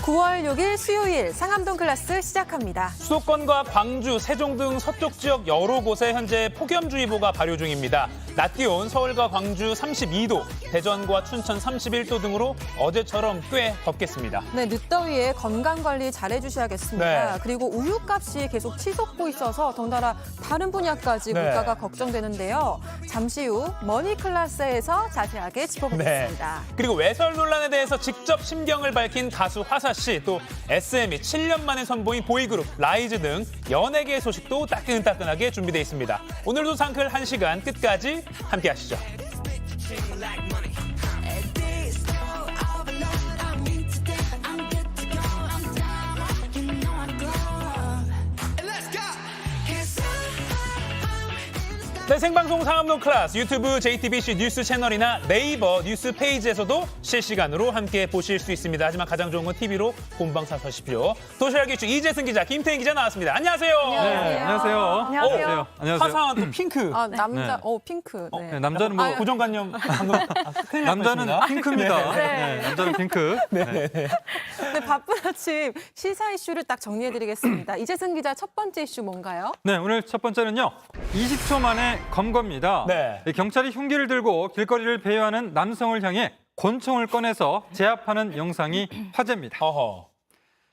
9월 6일 수요일 상암동 클래스 시작합니다. 수도권과 광주, 세종 등 서쪽 지역 여러 곳에 현재 폭염주의보가 발효 중입니다. 낮 기온 서울과 광주 32도, 대전과 춘천 31도 등으로 어제처럼 꽤 덥겠습니다. 네, 늦더위에 건강관리 잘해주셔야겠습니다. 네. 그리고 우유값이 계속 치솟고 있어서 덩달아 다른 분야까지 네. 물가가 걱정되는데요. 잠시 후 머니클래스에서 자세하게 짚어보겠습니다. 그리고 외설 논란에 대해서 직접 심경을 밝힌 가수 화사 씨, 또 SM이 7년 만에 선보인 보이그룹 라이즈 등 연예계 소식도 따끈따끈하게 준비되어 있습니다. 오늘도 상클 1시간 끝까지 함께 하시죠. 네, 생방송 상암동 클래스 유튜브 JTBC 뉴스 채널이나 네이버 뉴스 페이지에서도 실시간으로 함께 보실 수 있습니다. 하지만 가장 좋은 건 TV로 본방사수하십시오. 도시락 이슈 이재승 기자, 김태인 기자 나왔습니다. 안녕하세요. 네, 안녕하세요. 안녕하세요. 안녕하세요. 화사한 또 핑크. 아, 남자, 네. 핑크. 네. 네, 남자는 뭐 고정관념 방금 큰일 날 남자는 뻔했습니다. 핑크입니다. 네. 네, 남자는 핑크. 네. 네, 바쁜 아침 시사 이슈를 딱 정리해드리겠습니다. 이재승 기자 첫 번째 이슈 뭔가요? 네, 오늘 첫 번째는요. 20초 만에 검거입니다. 네. 경찰이 흉기를 들고 길거리를 배회하는 남성을 향해 권총을 꺼내서 제압하는 영상이 화제입니다. 어허.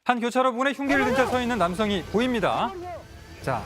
한 교차로 부근에 흉기를 든 채 서 있는 남성이 보입니다. 자,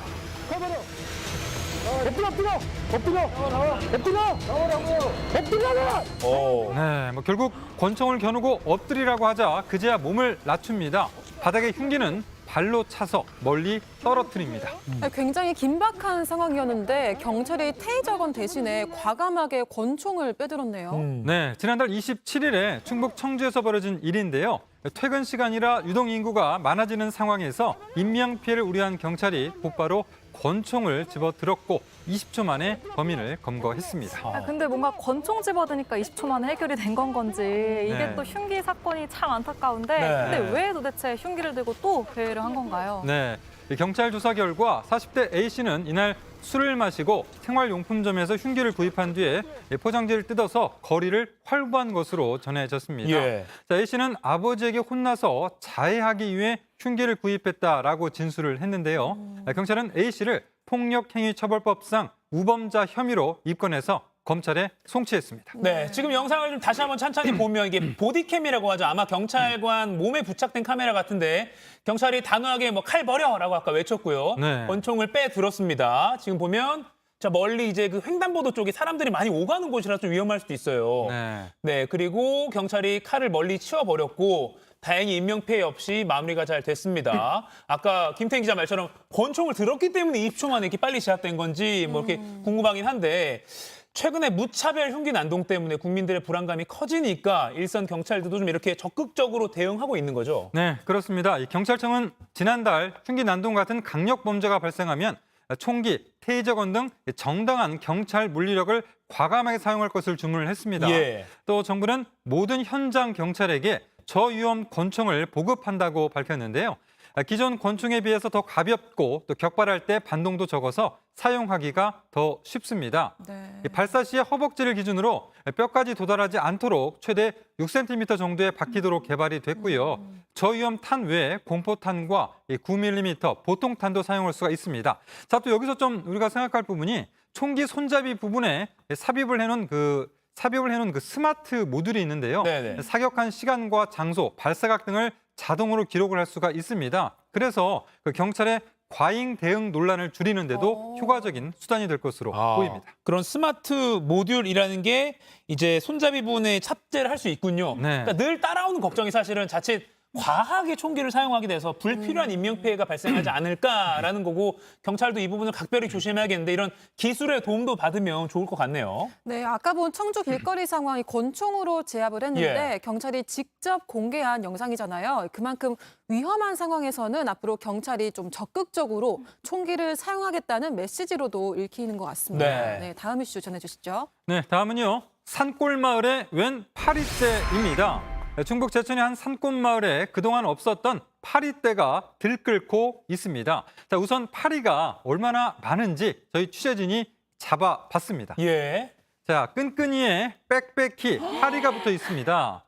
오. 네, 결국 권총을 겨누고 엎드리라고 하자 그제야 몸을 낮춥니다. 바닥에 흉기는 발로 차서 멀리 떨어뜨립니다. 굉장히 긴박한 상황이었는데 경찰이 테이저건 대신에 과감하게 권총을 빼들었네요. 네, 지난달 27일에 충북 청주에서 벌어진 일인데요. 퇴근 시간이라 유동 인구가 많아지는 상황에서 인명 피해를 우려한 경찰이 곧바로 권총을 집어들었고 20초 만에 범인을 검거했습니다. 근데 뭔가 권총 집어드니까 20초 만에 해결이 된 건 건지 이게 네. 또 흉기 사건이 참 안타까운데 네. 근데 왜 도대체 흉기를 들고 또 배회를 한 건가요? 네, 이 경찰 조사 결과 40대 A씨는 이날 술을 마시고 생활용품점에서 흉기를 구입한 뒤에 포장지를 뜯어서 거리를 활보한 것으로 전해졌습니다. 예. 자, A씨는 아버지에게 혼나서 자해하기 위해 흉기를 구입했다라고 진술을 했는데요. 경찰은 A씨를 폭력행위처벌법상 우범자 혐의로 입건해서 검찰에 송치했습니다. 네, 지금 영상을 좀 다시 한번 찬찬히 보면 이게 보디캠이라고 하죠. 아마 경찰관 몸에 부착된 카메라 같은데 경찰이 단호하게 뭐 칼 버려라고 아까 외쳤고요. 네. 권총을 빼들었습니다. 지금 보면 자 멀리 이제 그 횡단보도 쪽에 사람들이 많이 오가는 곳이라 좀 위험할 수도 있어요. 네. 네, 그리고 경찰이 칼을 멀리 치워버렸고 다행히 인명피해 없이 마무리가 잘 됐습니다. 아까 김태인 기자 말처럼 권총을 들었기 때문에 20초 만에 이렇게 빨리 시작된 건지 뭐 이렇게 궁금하긴 한데 최근에 무차별 흉기 난동 때문에 국민들의 불안감이 커지니까 일선 경찰들도 좀 이렇게 적극적으로 대응하고 있는 거죠. 네, 그렇습니다. 이 경찰청은 지난달 흉기 난동 같은 강력 범죄가 발생하면 총기, 테이저건 등 정당한 경찰 물리력을 과감하게 사용할 것을 주문을 했습니다. 예. 또 정부는 모든 현장 경찰에게 저위험 권총을 보급한다고 밝혔는데요. 기존 권총에 비해서 더 가볍고 또 격발할 때 반동도 적어서 사용하기가 더 쉽습니다. 네. 발사 시에 허벅지를 기준으로 뼈까지 도달하지 않도록 최대 6cm 정도의 바퀴도로 개발이 됐고요. 저위험 탄 외에 공포탄과 9mm 보통탄도 사용할 수가 있습니다. 자, 또 여기서 좀 우리가 생각할 부분이 총기 손잡이 부분에 삽입을 해놓은 그 스마트 모듈이 있는데요. 네네. 사격한 시간과 장소, 발사각 등을 자동으로 기록을 할 수가 있습니다. 그래서 그 경찰의 과잉 대응 논란을 줄이는데도 효과적인 수단이 될 것으로 보입니다. 그런 스마트 모듈이라는 게 이제 손잡이 부분에 탑재를 할 수 있군요. 네. 그러니까 늘 따라오는 걱정이 사실은 자칫 과하게 총기를 사용하게 돼서 불필요한 인명피해가 발생하지 않을까라는 거고 경찰도 이 부분을 각별히 조심해야겠는데 이런 기술의 도움도 받으면 좋을 것 같네요. 네, 아까 본 청주 길거리 상황이 권총으로 제압을 했는데 예. 경찰이 직접 공개한 영상이잖아요. 그만큼 위험한 상황에서는 앞으로 경찰이 좀 적극적으로 총기를 사용하겠다는 메시지로도 읽히는 것 같습니다. 네. 네, 다음 이슈 전해주시죠. 네, 다음은요. 산골마을의 웬 파리떼입니다. 충북 제천의 한 산골마을에 그동안 없었던 파리떼가 들끓고 있습니다. 자, 우선 파리가 얼마나 많은지 저희 취재진이 잡아봤습니다. 예. 자, 끈끈이에 빽빽히 파리가 붙어 있습니다.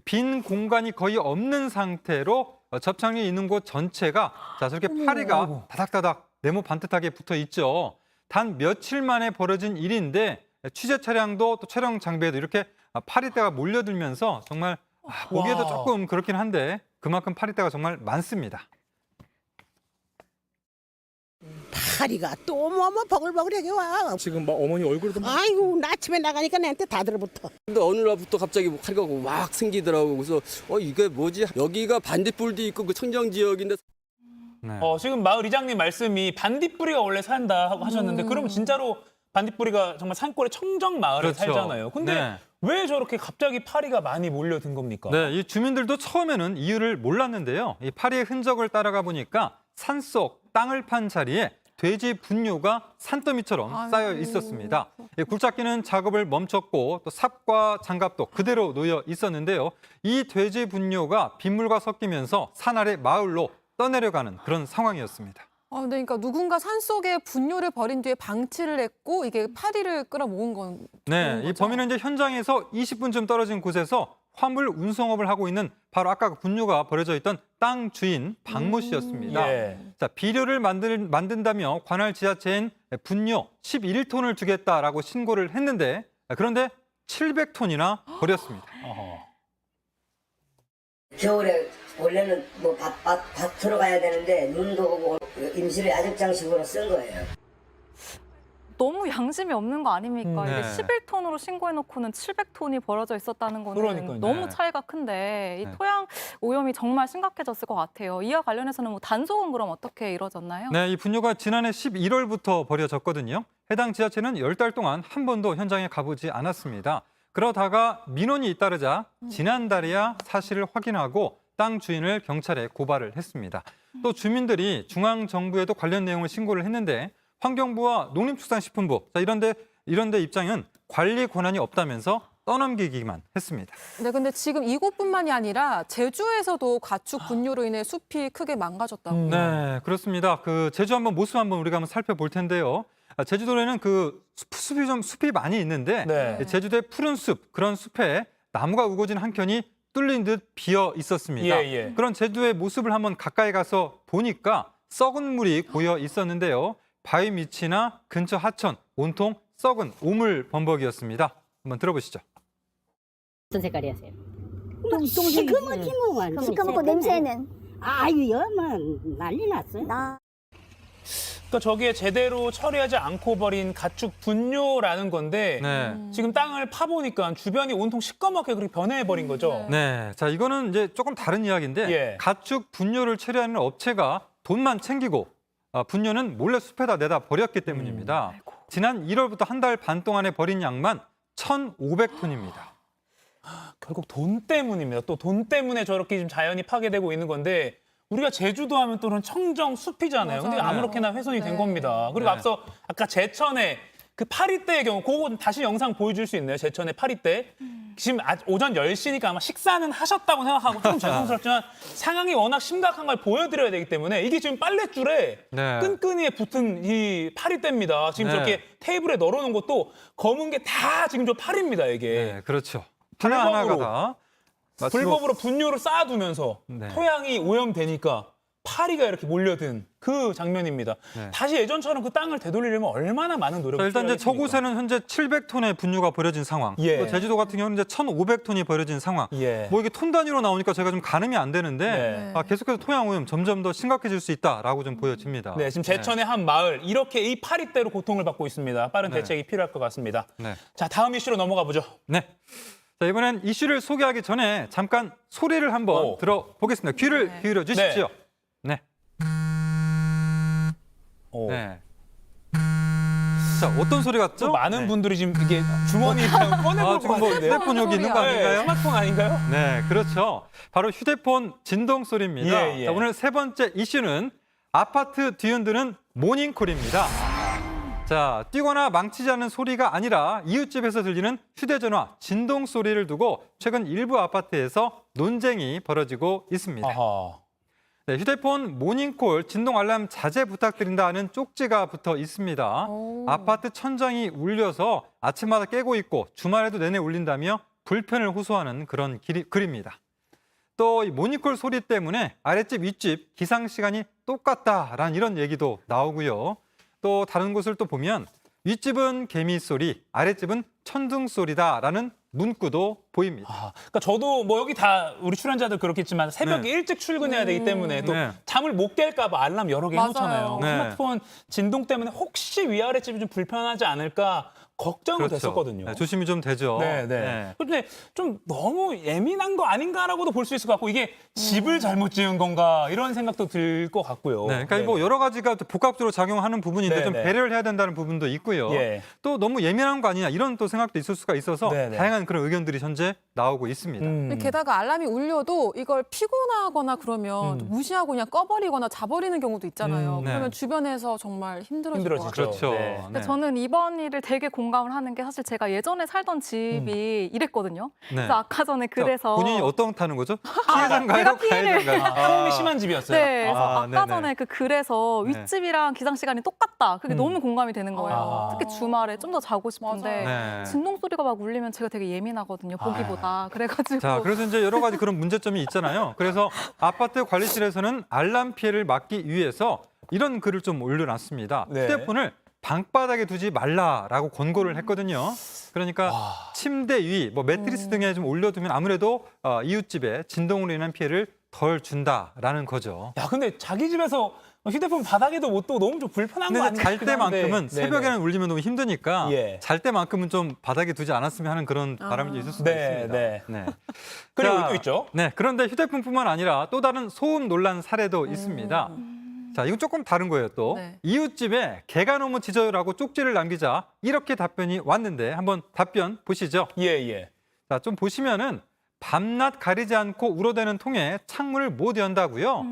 빈 공간이 거의 없는 상태로 접착력이 있는 곳 전체가 자 저렇게 파리가 다닥다닥 네모 반듯하게 붙어 있죠. 단 며칠 만에 벌어진 일인데 취재 차량도 또 촬영 장비에도 이렇게 파리떼가 몰려들면서 정말 보기에도 와. 조금 그렇긴 한데 그만큼 파리떼가 정말 많습니다. 파리가 또 뭐 버글버글하게 와. 지금 막 어머니 얼굴도 막 아이고 나 아침에 나가니까 내한테 다 들어붙어. 근데 어느 날부터 갑자기 파리가 막 생기더라고. 그래서 이게 뭐지? 여기가 반딧불도 있고 그 청정 지역인데 네. 지금 마을 이장님 말씀이 반딧불이가 원래 산다 하고 하셨는데 그러면 진짜로 반딧불이가 정말 산골의 청정 마을에 그렇죠. 살잖아요. 근데 네. 왜 저렇게 갑자기 파리가 많이 몰려든 겁니까? 네, 이 주민들도 처음에는 이유를 몰랐는데요. 이 파리의 흔적을 따라가 보니까 산속 땅을 판 자리에 돼지 분뇨가 산더미처럼 아이고. 쌓여 있었습니다. 이 굴착기는 작업을 멈췄고 또 삽과 장갑도 그대로 놓여 있었는데요. 이 돼지 분뇨가 빗물과 섞이면서 산 아래 마을로 떠내려가는 그런 상황이었습니다. 네, 그러니까 누군가 산속에 분뇨를 버린 뒤에 방치를 했고 이게 파리를 끌어모은 건 네, 그런 이 거죠? 범인은 이제 현장에서 20분쯤 떨어진 곳에서 화물 운송업을 하고 있는 바로 아까 그 분뇨가 버려져 있던 땅 주인 박모 씨였습니다. 예. 자, 비료를 만든다며 관할 지자체엔 분뇨 11톤을 주겠다라고 신고를 했는데 그런데 700톤이나 버렸습니다. 어허. 겨울에 원래는 뭐 밭으로 가야 되는데 눈도 오고 임시로 야적장식으로 쓴 거예요. 너무 양심이 없는 거 아닙니까? 네. 이게 11톤으로 신고해놓고는 700톤이 벌어져 있었다는 거는 그러니까요. 너무 네. 차이가 큰데 이 네. 토양 오염이 정말 심각해졌을 것 같아요. 이와 관련해서는 뭐 단속은 그럼 어떻게 이루어졌나요? 네, 이 분뇨가 지난해 11월부터 버려졌거든요. 해당 지자체는 10달 동안 한 번도 현장에 가보지 않았습니다. 그러다가 민원이 잇따르자 지난달에야 사실을 확인하고 땅 주인을 경찰에 고발을 했습니다. 또 주민들이 중앙정부에도 관련 내용을 신고를 했는데 환경부와 농림축산식품부 이런데 입장은 관리 권한이 없다면서 떠넘기기만 했습니다. 네, 근데 지금 이곳뿐만이 아니라 제주에서도 가축 분뇨로 인해 숲이 크게 망가졌다고. 네, 그렇습니다. 그 제주 모습 한번 우리가 한번 살펴볼 텐데요. 제주도에는 그 숲이 많이 있는데 네. 제주도의 푸른 숲, 그런 숲에 나무가 우거진 한 켠이 뚫린 듯 비어 있었습니다. 예, 예. 그런 제주도의 모습을 한번 가까이 가서 보니까 썩은 물이 고여 있었는데요. 바위 밑이나 근처 하천, 온통 썩은 오물 범벅이었습니다. 한번 들어보시죠. 어떤 색깔이 하세요? 시커멓지 뭐. 시커멓고 냄새는? 아유 여만 난리 났어요. 그러니까 저기에 제대로 처리하지 않고 버린 가축 분뇨라는 건데 네. 지금 땅을 파보니까 주변이 온통 시꺼멓게 그렇게 변해버린 거죠. 네, 자 이거는 이제 조금 다른 이야기인데 예. 가축 분뇨를 처리하는 업체가 돈만 챙기고 분뇨는 몰래 숲에다 내다 버렸기 때문입니다. 지난 1월부터 한 달 반 동안에 버린 양만 1,500톤입니다. 결국 돈 때문입니다. 또 돈 때문에 저렇게 지금 자연이 파괴되고 있는 건데 우리가 제주도 하면 또 그런 청정 숲이잖아요. 근데 맞아요. 아무렇게나 훼손이 된 네. 겁니다. 그리고 네. 앞서 아까 제천에 그 파리떼의 경우 그거 다시 영상 보여줄 수 있나요? 제천의 파리떼. 지금 오전 10시니까 아마 식사는 하셨다고 생각하고 좀 죄송스럽지만 상황이 워낙 심각한 걸 보여드려야 되기 때문에 이게 지금 빨랫줄에 네. 끈끈이에 붙은 이 파리떼입니다. 지금 네. 저렇게 테이블에 널어놓은 것도 검은 게 다 지금 저 파리입니다, 이게. 네, 그렇죠. 하나하나가 불법으로. 다 마치 뭐- 불법으로 분뇨를 쌓아두면서 네. 토양이 오염되니까 파리가 이렇게 몰려든 그 장면입니다. 네. 다시 예전처럼 그 땅을 되돌리려면 얼마나 많은 노력이 자, 일단 이제 필요하겠습니까? 저곳에는 현재 700톤의 분뇨가 버려진 상황. 예. 또 제주도 같은 경우는 이제 1,500톤이 버려진 상황. 예. 뭐 이게 톤 단위로 나오니까 제가 좀 가늠이 안 되는데 네. 계속해서 토양 오염 점점 더 심각해질 수 있다라고 좀 보여집니다. 네, 지금 제천의 한 마을 이렇게 이 파리떼로 고통을 받고 있습니다. 빠른 네. 대책이 필요할 것 같습니다. 네. 자, 다음 이슈로 넘어가 보죠. 네. 자, 이번엔 이슈를 소개하기 전에 잠깐 소리를 한번 오. 들어보겠습니다. 귀를 기울여 주십시오. 네. 오. 네. 자, 어떤 소리 같죠? 또 많은 네. 분들이 지금 이게 주머니 그냥 꺼내볼 지금 것 뭐 같은데요. 휴대폰 여기 있는 거 소리야. 아닌가요? 네, 스마트폰 아닌가요? 네, 그렇죠. 바로 휴대폰 진동 소리입니다. 예, 예. 자, 오늘 세 번째 이슈는 아파트 뒤흔드는 모닝콜입니다. 자, 뛰거나 망치지 않는 소리가 아니라 이웃집에서 들리는 휴대전화 진동 소리를 두고 최근 일부 아파트에서 논쟁이 벌어지고 있습니다. 아하. 네, 휴대폰 모닝콜 진동 알람 자제 부탁드린다는 쪽지가 붙어 있습니다. 오. 아파트 천장이 울려서 아침마다 깨고 있고 주말에도 내내 울린다며 불편을 호소하는 그런 글입니다. 또 이 모니콜 소리 때문에 아랫집, 윗집 기상 시간이 똑같다라는 이런 얘기도 나오고요. 또 다른 곳을 또 보면 윗집은 개미 소리, 아랫집은 천둥 소리다라는 문구도 보입니다. 아, 그러니까 저도 뭐 여기 다 우리 출연자들 그렇겠지만 새벽에 네. 일찍 출근해야 되기 때문에 또 네. 잠을 못 깰까 봐 알람 여러 개 맞아요. 해놓잖아요. 네. 스마트폰 진동 때문에 혹시 위아랫집이 좀 불편하지 않을까 걱정은 됐었거든요. 네, 조심이 좀 되죠. 네, 네. 근데 좀 너무 예민한 거 아닌가라고도 볼 수 있을 것 같고 이게 집을 잘못 지은 건가 이런 생각도 들 것 같고요. 네, 그러니까 뭐 여러 가지가 복합적으로 작용하는 부분인데 네, 좀 네. 배려를 해야 된다는 부분도 있고요. 예. 또 너무 예민한 거 아니냐 이런 또 생각도 있을 수가 있어서 네, 네. 다양한 그런 의견들이 현재 나오고 있습니다. 게다가 알람이 울려도 이걸 피곤하거나 그러면 무시하고 그냥 꺼버리거나 자버리는 경우도 있잖아요. 네. 그러면 주변에서 정말 힘들어질 것 힘들어지죠. 같아요. 그렇죠. 네. 근데 저는 이번 일을 되게 공감을 하는 게 사실 제가 예전에 살던 집이 이랬거든요. 네. 그래서 아까 전에 그래서 본인이 어떤 타는 거죠? 피해자인가요? 내가 피해를- 가해자인가요? 소음이 심한 집이었어요. 네, 그래서 아, 아까 네네. 전에 그 글에서 네. 윗집이랑 기상 시간이 똑같다. 그게 너무 공감이 되는 거예요. 아. 특히 주말에 좀 더 자고 싶은데 네. 진동 소리가 막 울리면 제가 되게 예민하거든요. 보기보다. 그래가지고 자, 그래서 이제 여러 가지 그런 문제점이 있잖아요. 그래서 아파트 관리실에서는 알람 피해를 막기 위해서 이런 글을 좀 올려놨습니다. 네. 휴대폰을 방바닥에 두지 말라라고 권고를 했거든요. 그러니까 침대 위, 뭐 매트리스 등에 좀 올려두면 아무래도 이웃집에 진동으로 인한 피해를 덜 준다라는 거죠. 야, 근데 자기 집에서 휴대폰 바닥에도 못 두고 너무 좀 불편한 거 근데 아니에요? 잘 때만큼은 네네. 새벽에는 울리면 너무 힘드니까 예. 잘 때만큼은 좀 바닥에 두지 않았으면 하는 그런 바람이 있을 수가 네, 있습니다. 네. 네. 그리고 자, 또 있죠. 네, 그런데 휴대폰뿐만 아니라 또 다른 소음 논란 사례도 있습니다. 자, 이건 조금 다른 거예요, 또. 네. 이웃집에 개가 너무 짖어요라고 쪽지를 남기자 이렇게 답변이 왔는데 한번 답변 보시죠. 예, 예. 자, 좀 보시면은 밤낮 가리지 않고 울어대는 통에 창문을 못 연다고요.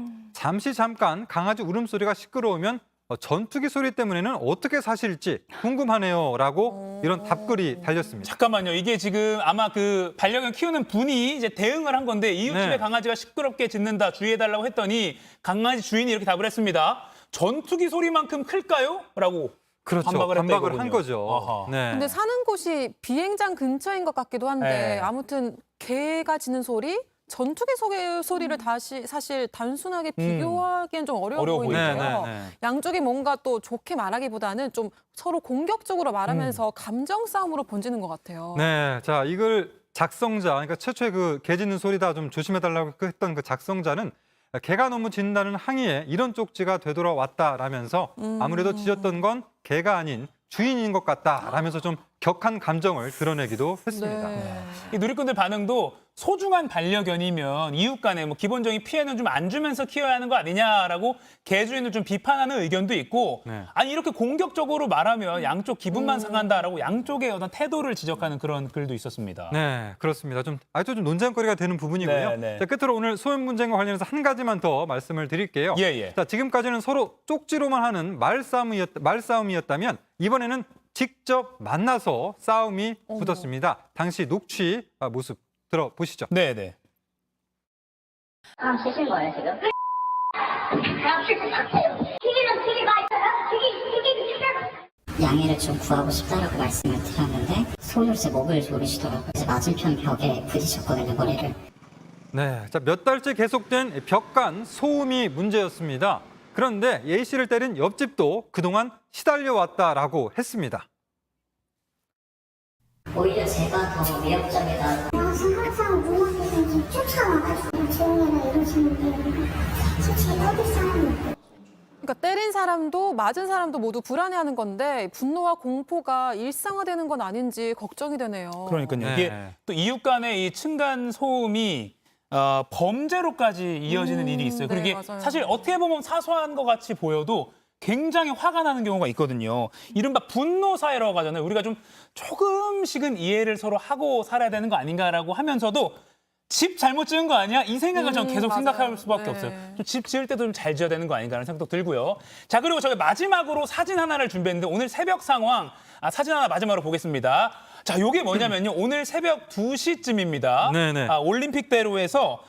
잠깐 강아지 울음소리가 시끄러우면 전투기 소리 때문에는 어떻게 사실지 궁금하네요라고 이런 답글이 달렸습니다. 잠깐만요. 이게 지금 아마 그 반려견 키우는 분이 이제 대응을 한 건데 이웃집에 네. 강아지가 시끄럽게 짖는다 주의해달라고 했더니 강아지 주인이 이렇게 답을 했습니다. 전투기 소리만큼 클까요? 라고 그렇죠. 반박을 했다 반박을 한 이거군요. 거죠. 아하. 네. 근데 사는 곳이 비행장 근처인 것 같기도 한데 네. 아무튼 개가 짖는 소리, 전투기 소리를 다시 사실 단순하게 비교하기엔 좀 어려워 어려워 보이는데요. 네, 네, 네. 양쪽이 뭔가 또 좋게 말하기보다는 좀 서로 공격적으로 말하면서 감정 싸움으로 번지는 것 같아요. 네, 자 이걸 작성자, 그러니까 최초에 그 개 짖는 소리다 좀 조심해달라고 했던 그 작성자는 개가 너무 짖는다는 항의에 이런 쪽지가 되돌아왔다라면서 아무래도 짖었던 건 개가 아닌 주인인 것 같다라면서 좀 격한 감정을 드러내기도 했습니다. 네. 이 누리꾼들 반응도 소중한 반려견이면 이웃 간에 뭐 기본적인 피해는 좀 안 주면서 키워야 하는 거 아니냐라고 개주인을 좀 비판하는 의견도 있고 네. 아니 이렇게 공격적으로 말하면 양쪽 기분만 상한다라고 양쪽의 어떤 태도를 지적하는 그런 글도 있었습니다. 네, 그렇습니다. 좀 아주 좀 논쟁거리가 되는 부분이고요. 네, 네. 자, 끝으로 오늘 소음 문제와 관련해서 한 가지만 더 말씀을 드릴게요. 예, 예. 자, 지금까지는 서로 쪽지로만 하는 말싸움이었다면 이번에는 직접 만나서 싸움이 붙었습니다. 당시 녹취 모습 들어보시죠. 네, 네. 아, 쉬신 거예요, 지금? 양해를 좀 구하고 싶다라고 말씀을 드렸는데 손으로 제 목을 조르시더라고요. 그래서 맞은편 벽에 부딪혔거든요, 머리를. 네, 자, 몇 달째 계속된 벽간 소음이 문제였습니다. 그런데 예희 씨를 때린 옆집도 그동안 시달려왔다라고 했습니다. 오히려 제가 더 위협적이다. 항상 누구한테 쫓아와가지고 조용해라 이러시는데 제가 어디 사람이 그러니까 때린 사람도 맞은 사람도 모두 불안해하는 건데 분노와 공포가 일상화되는 건 아닌지 걱정이 되네요. 그러니까요. 네. 이게 또 이웃 간의 이 층간 소음이 범죄로까지 이어지는 일이 있어요. 그리고 네, 이게 맞아요. 사실 어떻게 보면 사소한 것 같이 보여도 굉장히 화가 나는 경우가 있거든요. 이른바 분노 사회라고 하잖아요. 우리가 좀 조금씩은 이해를 서로 하고 살아야 되는 거 아닌가라고 하면서도 집 잘못 지은 거 아니야? 이 생각을 저는 계속 맞아요. 생각할 수밖에 네. 없어요. 좀 집 지을 때도 좀 잘 지어야 되는 거 아닌가라는 생각도 들고요. 자, 그리고 저희 마지막으로 사진 하나를 준비했는데 오늘 새벽 상황 사진 하나 마지막으로 보겠습니다. 자, 요게 뭐냐면요. 오늘 새벽 2시쯤입니다. 네네. 올림픽대로에서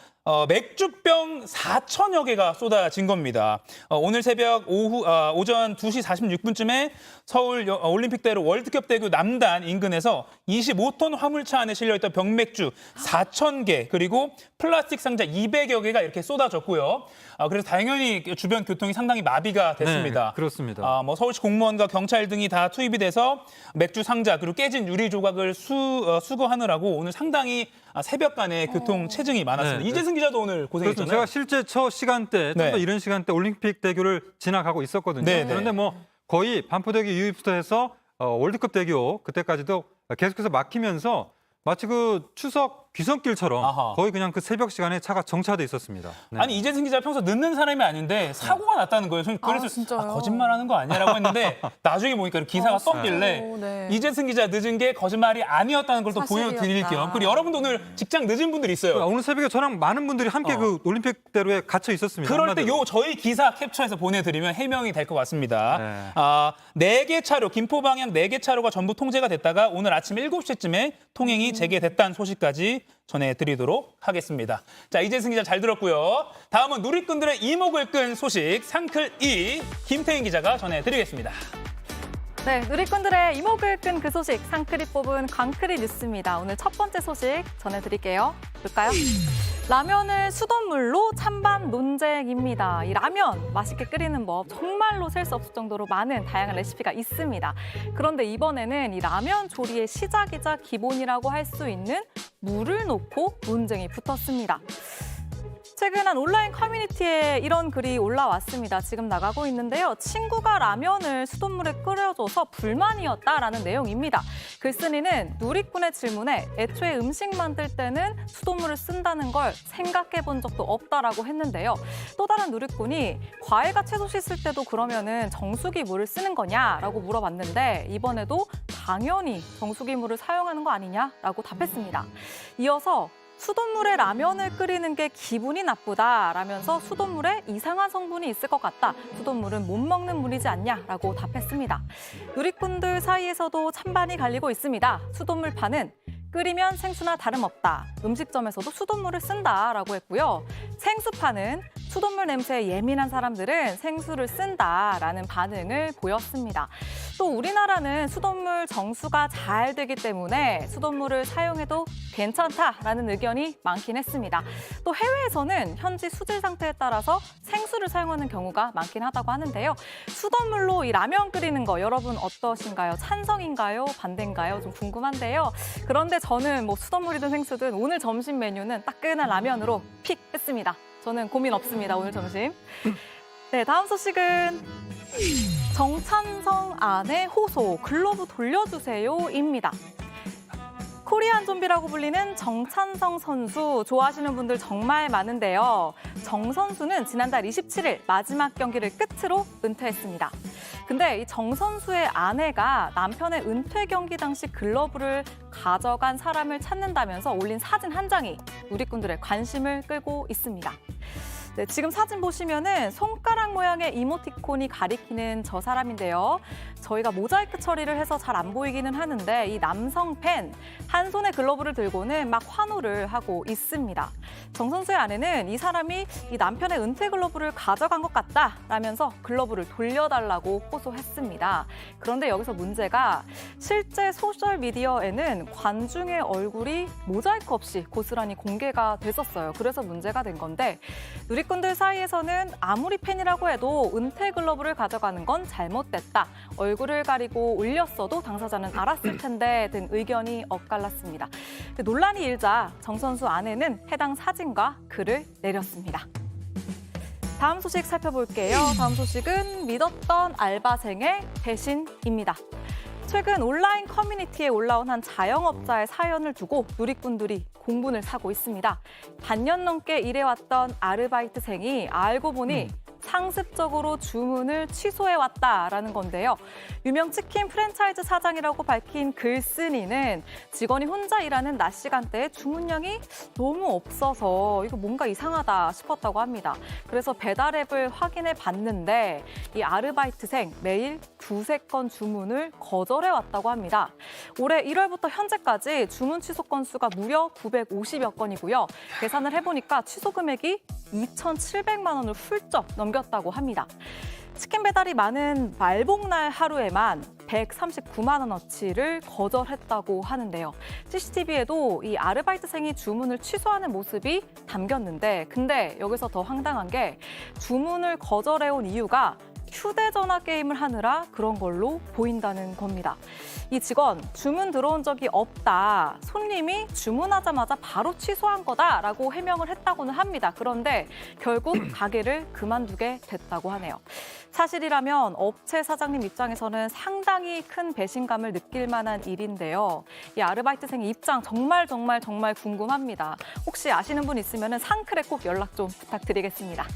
맥주병 4천여 개가 쏟아진 겁니다. 오늘 새벽 오전 2시 46분쯤에 서울 올림픽대로 월드컵대교 남단 인근에서 25톤 화물차 안에 실려있던 병맥주 4,000개 그리고 플라스틱 상자 200여 개가 이렇게 쏟아졌고요. 그래서 당연히 주변 교통이 상당히 마비가 됐습니다. 네, 그렇습니다. 서울시 공무원과 경찰 등이 다 투입이 돼서 맥주 상자 그리고 깨진 유리 조각을 수거하느라고 오늘 상당히 새벽간에 교통 체증이 많았습니다. 네, 이재승 기자도 오늘 고생했잖아요. 제가 실제 저 시간대, 좀 더 네. 이런 시간대 올림픽 대교를 지나가고 있었거든요. 네, 네. 그런데 뭐 거의 반포대교 유입부터 해서 월드컵 대교 그때까지도 계속해서 막히면서 마치 그 추석 귀성길처럼 아하. 거의 그냥 그 새벽 시간에 차가 정차돼 있었습니다. 네. 아니 이재승 기자 평소 늦는 사람이 아닌데 사고가 났다는 거예요. 그래서 진짜요? 거짓말하는 거 아니야라고 했는데 나중에 보니까 기사가 떴길래 네. 이재승 기자 늦은 게 거짓말이 아니었다는 걸 또 사실이었다. 보여드릴 겸 그리고 여러분도 오늘 직장 늦은 분들 있어요. 오늘 새벽에 저랑 많은 분들이 함께 그 올림픽대로에 갇혀 있었습니다. 그럴 때 한마디로. 저희 기사 캡처해서 보내드리면 해명이 될 것 같습니다. 네. 4개 차로, 김포 방향 4개 차로가 전부 통제가 됐다가 오늘 아침 7시쯤에 통행이 재개됐다는 소식까지 전해드리도록 하겠습니다. 자, 이재승 기자 잘 들었고요. 다음은 누리꾼들의 이목을 끈 소식 상클 2 김태인 기자가 전해드리겠습니다. 네, 누리꾼들의 이목을 끈 그 소식 상크리 뽑은 광크리 뉴스입니다. 오늘 첫 번째 소식 전해드릴게요. 볼까요? 라면을 수돗물로 찬반 논쟁입니다. 이 라면 맛있게 끓이는 법 정말로 셀 수 없을 정도로 많은 다양한 레시피가 있습니다. 그런데 이번에는 이 라면 조리의 시작이자 기본이라고 할 수 있는 물을 놓고 논쟁이 붙었습니다. 최근 한 온라인 커뮤니티에 이런 글이 올라왔습니다. 지금 나가고 있는데요. 친구가 라면을 수돗물에 끓여줘서 불만이었다라는 내용입니다. 글쓴이는 누리꾼의 질문에 애초에 음식 만들 때는 수돗물을 쓴다는 걸 생각해 본 적도 없다라고 했는데요. 또 다른 누리꾼이 과일과 채소 씻을 때도 그러면은 정수기 물을 쓰는 거냐라고 물어봤는데 이번에도 당연히 정수기 물을 사용하는 거 아니냐라고 답했습니다. 이어서 수돗물에 라면을 끓이는 게 기분이 나쁘다라면서 수돗물에 이상한 성분이 있을 것 같다. 수돗물은 못 먹는 물이지 않냐라고 답했습니다. 누리꾼들 사이에서도 찬반이 갈리고 있습니다. 수돗물파는 끓이면 생수나 다름없다. 음식점에서도 수돗물을 쓴다라고 했고요. 생수파는 수돗물 냄새에 예민한 사람들은 생수를 쓴다라는 반응을 보였습니다. 또 우리나라는 수돗물 정수가 잘 되기 때문에 수돗물을 사용해도 괜찮다라는 의견이 많긴 했습니다. 또 해외에서는 현지 수질 상태에 따라서 생수를 사용하는 경우가 많긴 하다고 하는데요. 수돗물로 이 라면 끓이는 거 여러분 어떠신가요? 찬성인가요? 반대인가요? 좀 궁금한데요. 그런데 저는 뭐 수돗물이든 생수든 오늘 점심 메뉴는 따끈한 라면으로 픽 했습니다. 저는 고민 없습니다, 오늘 점심. 네, 다음 소식은 정찬성 아내 호소, 글러브 돌려주세요입니다. 코리안 좀비라고 불리는 정찬성 선수 좋아하시는 분들 정말 많은데요. 정 선수는 지난달 27일 마지막 경기를 끝으로 은퇴했습니다. 근데 이 정 선수의 아내가 남편의 은퇴 경기 당시 글러브를 가져간 사람을 찾는다면서 올린 사진 한 장이 누리꾼들의 관심을 끌고 있습니다. 네, 지금 사진 보시면은 손가락 모양의 이모티콘이 가리키는 저 사람인데요. 저희가 모자이크 처리를 해서 잘 안 보이기는 하는데 이 남성 팬 한 손에 글러브를 들고는 막 환호를 하고 있습니다. 정 선수의 아내는 이 사람이 이 남편의 은퇴 글러브를 가져간 것 같다라면서 글러브를 돌려달라고 호소했습니다. 그런데 여기서 문제가 실제 소셜미디어에는 관중의 얼굴이 모자이크 없이 고스란히 공개가 됐었어요. 그래서 문제가 된 건데 누리꾼들 사이에서는 아무리 팬이라고 해도 은퇴 글러브를 가져가는 건 잘못됐다. 얼굴을 가리고 올렸어도 당사자는 알았을 텐데 등 의견이 엇갈랐습니다. 논란이 일자 정 선수 아내는 해당 사진과 글을 내렸습니다. 다음 소식 살펴볼게요. 다음 소식은 믿었던 알바생의 배신입니다. 최근 온라인 커뮤니티에 올라온 한 자영업자의 사연을 두고 누리꾼들이 공분을 사고 있습니다. 반년 넘게 일해왔던 아르바이트생이 알고 보니 상습적으로 주문을 취소해왔다라는 건데요. 유명 치킨 프랜차이즈 사장이라고 밝힌 글쓴이는 직원이 혼자 일하는 낮 시간대에 주문량이 너무 없어서 이거 뭔가 이상하다 싶었다고 합니다. 그래서 배달 앱을 확인해 봤는데 이 아르바이트생 매일 2~3건 주문을 거절해왔다고 합니다. 올해 1월부터 현재까지 주문 취소 건수가 무려 950여 건이고요. 계산을 해보니까 취소 금액이 2,700만 원을 훌쩍 넘겼다고 합니다. 치킨 배달이 많은 말복날 하루에만 139만 원어치를 거절했다고 하는데요. CCTV에도 이 아르바이트생이 주문을 취소하는 모습이 담겼는데 근데 여기서 더 황당한 게 주문을 거절해온 이유가 휴대전화 게임을 하느라 그런 걸로 보인다는 겁니다. 이 직원, 주문 들어온 적이 없다. 손님이 주문하자마자 바로 취소한 거다라고 해명을 했다고는 합니다. 그런데 결국 가게를 그만두게 됐다고 하네요. 사실이라면 업체 사장님 입장에서는 상당히 큰 배신감을 느낄 만한 일인데요. 이 아르바이트생의 입장 정말 궁금합니다. 혹시 아시는 분 있으면 상클에 꼭 연락 좀 부탁드리겠습니다.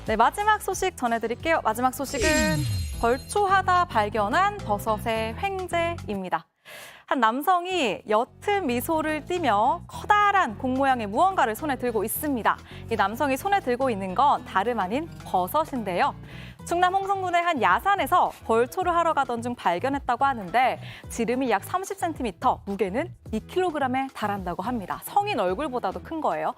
네, 마지막 소식 전해드릴게요. 마지막 소식은 벌초하다 발견한 버섯의 횡재입니다. 한 남성이 옅은 미소를 띠며 커다란 공 모양의 무언가를 손에 들고 있습니다. 이 남성이 손에 들고 있는 건 다름 아닌 버섯인데요. 충남 홍성군의 한 야산에서 벌초를 하러 가던 중 발견했다고 하는데 지름이 약 30cm, 무게는 2kg에 달한다고 합니다. 성인 얼굴보다도 큰 거예요.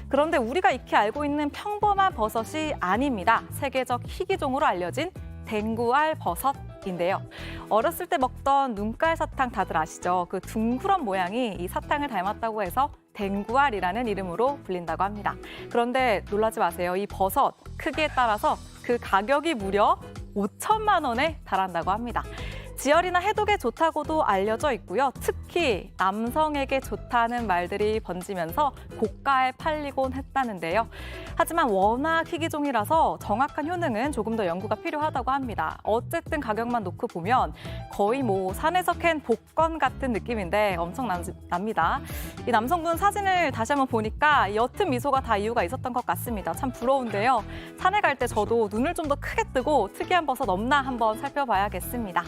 그런데 우리가 익히 알고 있는 평범한 버섯이 아닙니다. 세계적 희귀종으로 알려진 댕구알 버섯인데요. 어렸을 때 먹던 눈깔 사탕 다들 아시죠? 그 둥그런 모양이 이 사탕을 닮았다고 해서 댕구알이라는 이름으로 불린다고 합니다. 그런데 놀라지 마세요. 이 버섯 크기에 따라서 그 가격이 무려 5천만 원에 달한다고 합니다. 지혈이나 해독에 좋다고도 알려져 있고요. 특히 남성에게 좋다는 말들이 번지면서 고가에 팔리곤 했다는데요. 하지만 워낙 희귀종이라서 정확한 효능은 조금 더 연구가 필요하다고 합니다. 어쨌든 가격만 놓고 보면 거의 뭐 산에서 캔 복권 같은 느낌인데 엄청납니다. 이 남성분 사진을 다시 한번 보니까 옅은 미소가 다 이유가 있었던 것 같습니다. 참 부러운데요. 산에 갈 때 저도 눈을 좀 더 크게 뜨고 특이한 버섯 없나 한번 살펴봐야겠습니다.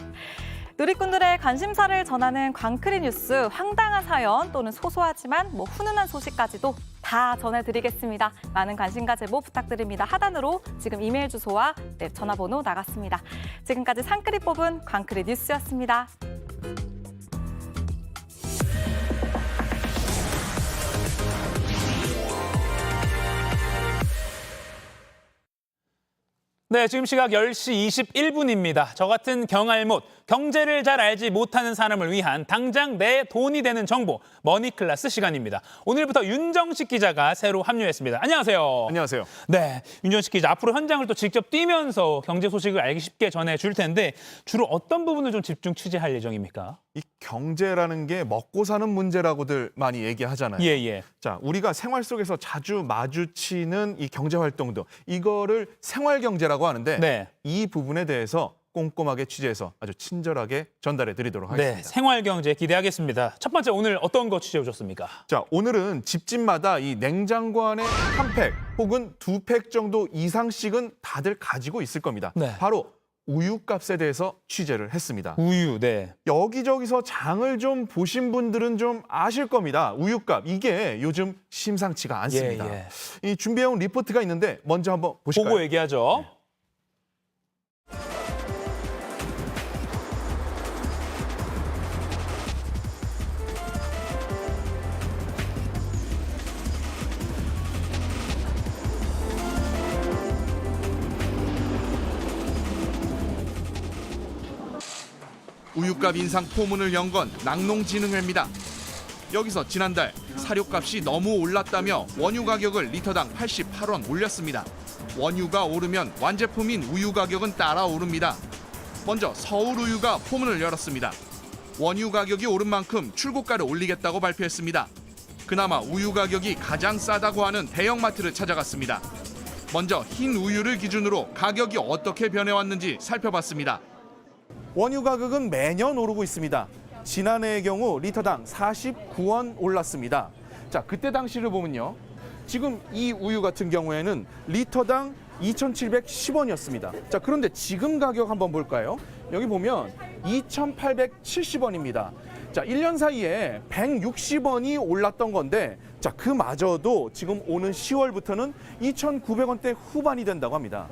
누리꾼들의 관심사를 전하는 광크리 뉴스, 황당한 사연 또는 소소하지만 훈훈한 소식까지도 다 전해드리겠습니다. 많은 관심과 제보 부탁드립니다. 하단으로 지금 이메일 주소와 전화번호 나갔습니다. 지금까지 상크리 뽑은 광크리 뉴스였습니다. 네, 지금 시각 10시 21분입니다. 저 같은 경알못, 경제를 잘 알지 못하는 사람을 위한 당장 내 돈이 되는 정보, 머니클래스 시간입니다. 오늘부터 윤정식 기자가 새로 합류했습니다. 안녕하세요. 안녕하세요. 네, 윤정식 기자, 앞으로 현장을 또 직접 뛰면서 경제 소식을 알기 쉽게 전해줄 텐데 주로 어떤 부분을 좀 집중 취재할 예정입니까? 이 경제라는 게 먹고 사는 문제라고들 많이 얘기하잖아요. 예. 자, 우리가 생활 속에서 자주 마주치는 이 경제 활동도 이거를 생활 경제라고 하는데 네. 이 부분에 대해서 꼼꼼하게 취재해서 아주 친절하게 전달해 드리도록 하겠습니다. 네, 생활 경제 기대하겠습니다. 첫 번째 오늘 어떤 거 취재해 오셨습니까? 자, 오늘은 집집마다 이 냉장고 안에 한 팩 혹은 2팩 정도 이상씩은 다들 가지고 있을 겁니다. 네. 바로 우유값에 대해서 취재를 했습니다. 우유, 네. 여기저기서 장을 좀 보신 분들은 좀 아실 겁니다. 우유값, 이게 요즘 심상치가 않습니다. 예. 이 준비해온 리포트가 있는데 먼저 한번 보실까요? 보고 얘기하죠. 네. 우유값 인상 포문을 연 건 낙농진흥회입니다. 여기서 지난달 사료값이 너무 올랐다며 원유 가격을 리터당 88원 올렸습니다. 원유가 오르면 완제품인 우유 가격은 따라 오릅니다. 먼저 서울우유가 포문을 열었습니다. 원유 가격이 오른 만큼 출고가를 올리겠다고 발표했습니다. 그나마 우유 가격이 가장 싸다고 하는 대형마트를 찾아갔습니다. 먼저 흰 우유를 기준으로 가격이 어떻게 변해왔는지 살펴봤습니다. 원유 가격은 매년 오르고 있습니다. 지난해의 경우 리터당 49원 올랐습니다. 자, 그때 당시를 보면요. 지금 이 우유 같은 경우에는 리터당 2,710원이었습니다. 자, 그런데 지금 가격 한번 볼까요? 여기 보면 2,870원입니다. 자, 1년 사이에 160원이 올랐던 건데, 자, 그마저도 지금 오는 10월부터는 2,900원대 후반이 된다고 합니다.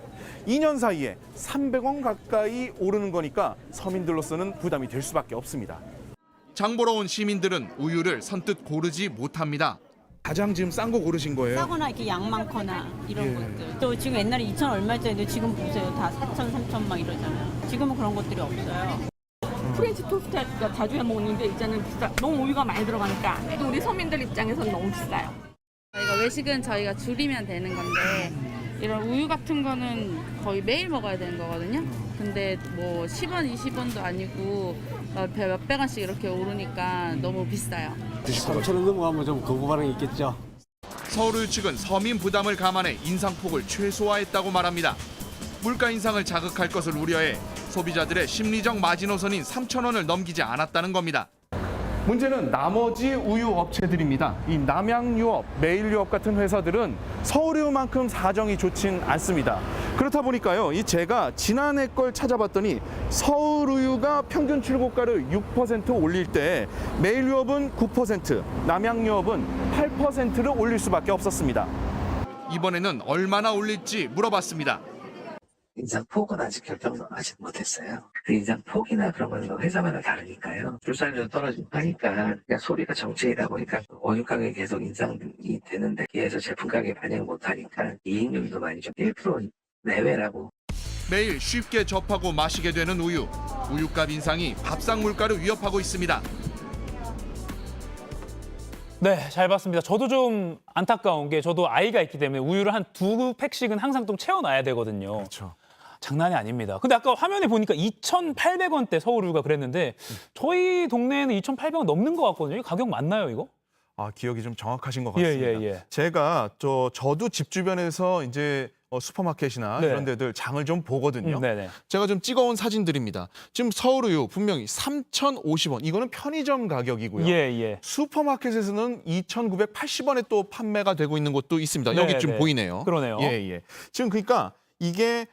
2년 사이에 300원 가까이 오르는 거니까 서민들로서는 부담이 될 수밖에 없습니다. 장 보러 온 시민들은 우유를 선뜻 고르지 못합니다. 가장 지금 싼 거 고르신 거예요? 싸거나 이렇게 양 많거나 이런 것들. 또 지금 옛날에 2,000 얼마짜리인데 지금 보세요. 다 4,000, 3,000 막 이러잖아요. 지금은 그런 것들이 없어요. 프렌치 토스트 자주 해 먹는데 이제는 비싸. 너무 우유가 많이 들어가니까 또 우리 서민들 입장에서는 너무 비싸요. 저희가 외식은 저희가 줄이면 되는 건데 이런 우유 같은 거는 거의 매일 먹어야 되는 거거든요. 근데 뭐 10원, 20원도 아니고 몇백 원씩 이렇게 오르니까 너무 비싸요. 3,000원 넘어가면 좀 거부 반응이 있겠죠. 서울우유 측은 서민 부담을 감안해 인상폭을 최소화했다고 말합니다. 물가 인상을 자극할 것을 우려해 소비자들의 심리적 마지노선인 3,000원을 넘기지 않았다는 겁니다. 문제는 나머지 우유 업체들입니다. 이 남양유업, 매일유업 같은 회사들은 서울우유만큼 사정이 좋진 않습니다. 그렇다 보니까요, 이 제가 지난해 걸 찾아봤더니 서울우유가 평균 출고가를 6% 올릴 때 매일유업은 9%, 남양유업은 8%를 올릴 수밖에 없었습니다. 이번에는 얼마나 올릴지 물어봤습니다. 인상폭은 아직 결정을 하지 못했어요. 그 인상폭이나 그런 건 회사마다 다르니까요. 출산율도 떨어지고 하니까 그냥 소비가 정체이다 보니까 원유 가격이 계속 인상이 되는데 이에서 제품 가격에 반영 못하니까 이익률도 많이 좀 1% 내외라고. 매일 쉽게 접하고 마시게 되는 우유. 우유값 인상이 밥상 물가를 위협하고 있습니다. 네, 잘 봤습니다. 저도 좀 안타까운 게 저도 아이가 있기 때문에 우유를 한 2팩씩은 항상 좀 채워놔야 되거든요. 그렇죠. 장난이 아닙니다. 근데 아까 화면에 보니까 2,800원대 서울우유가 그랬는데 저희 동네에는 2,800원 넘는 것 같거든요. 가격 맞나요, 이거? 아, 기억이 좀 정확하신 것 같습니다. 예. 제가 저도 집 주변에서 이제 슈퍼마켓이나 네. 이런 데들 장을 좀 보거든요. 네네. 제가 좀 찍어온 사진들입니다. 지금 서울우유 분명히 3,050원. 이거는 편의점 가격이고요. 예. 슈퍼마켓에서는 2,980원에 또 판매가 되고 있는 곳도 있습니다. 여기 네, 좀 네. 보이네요. 그러네요. 예. 지금 그러니까 이게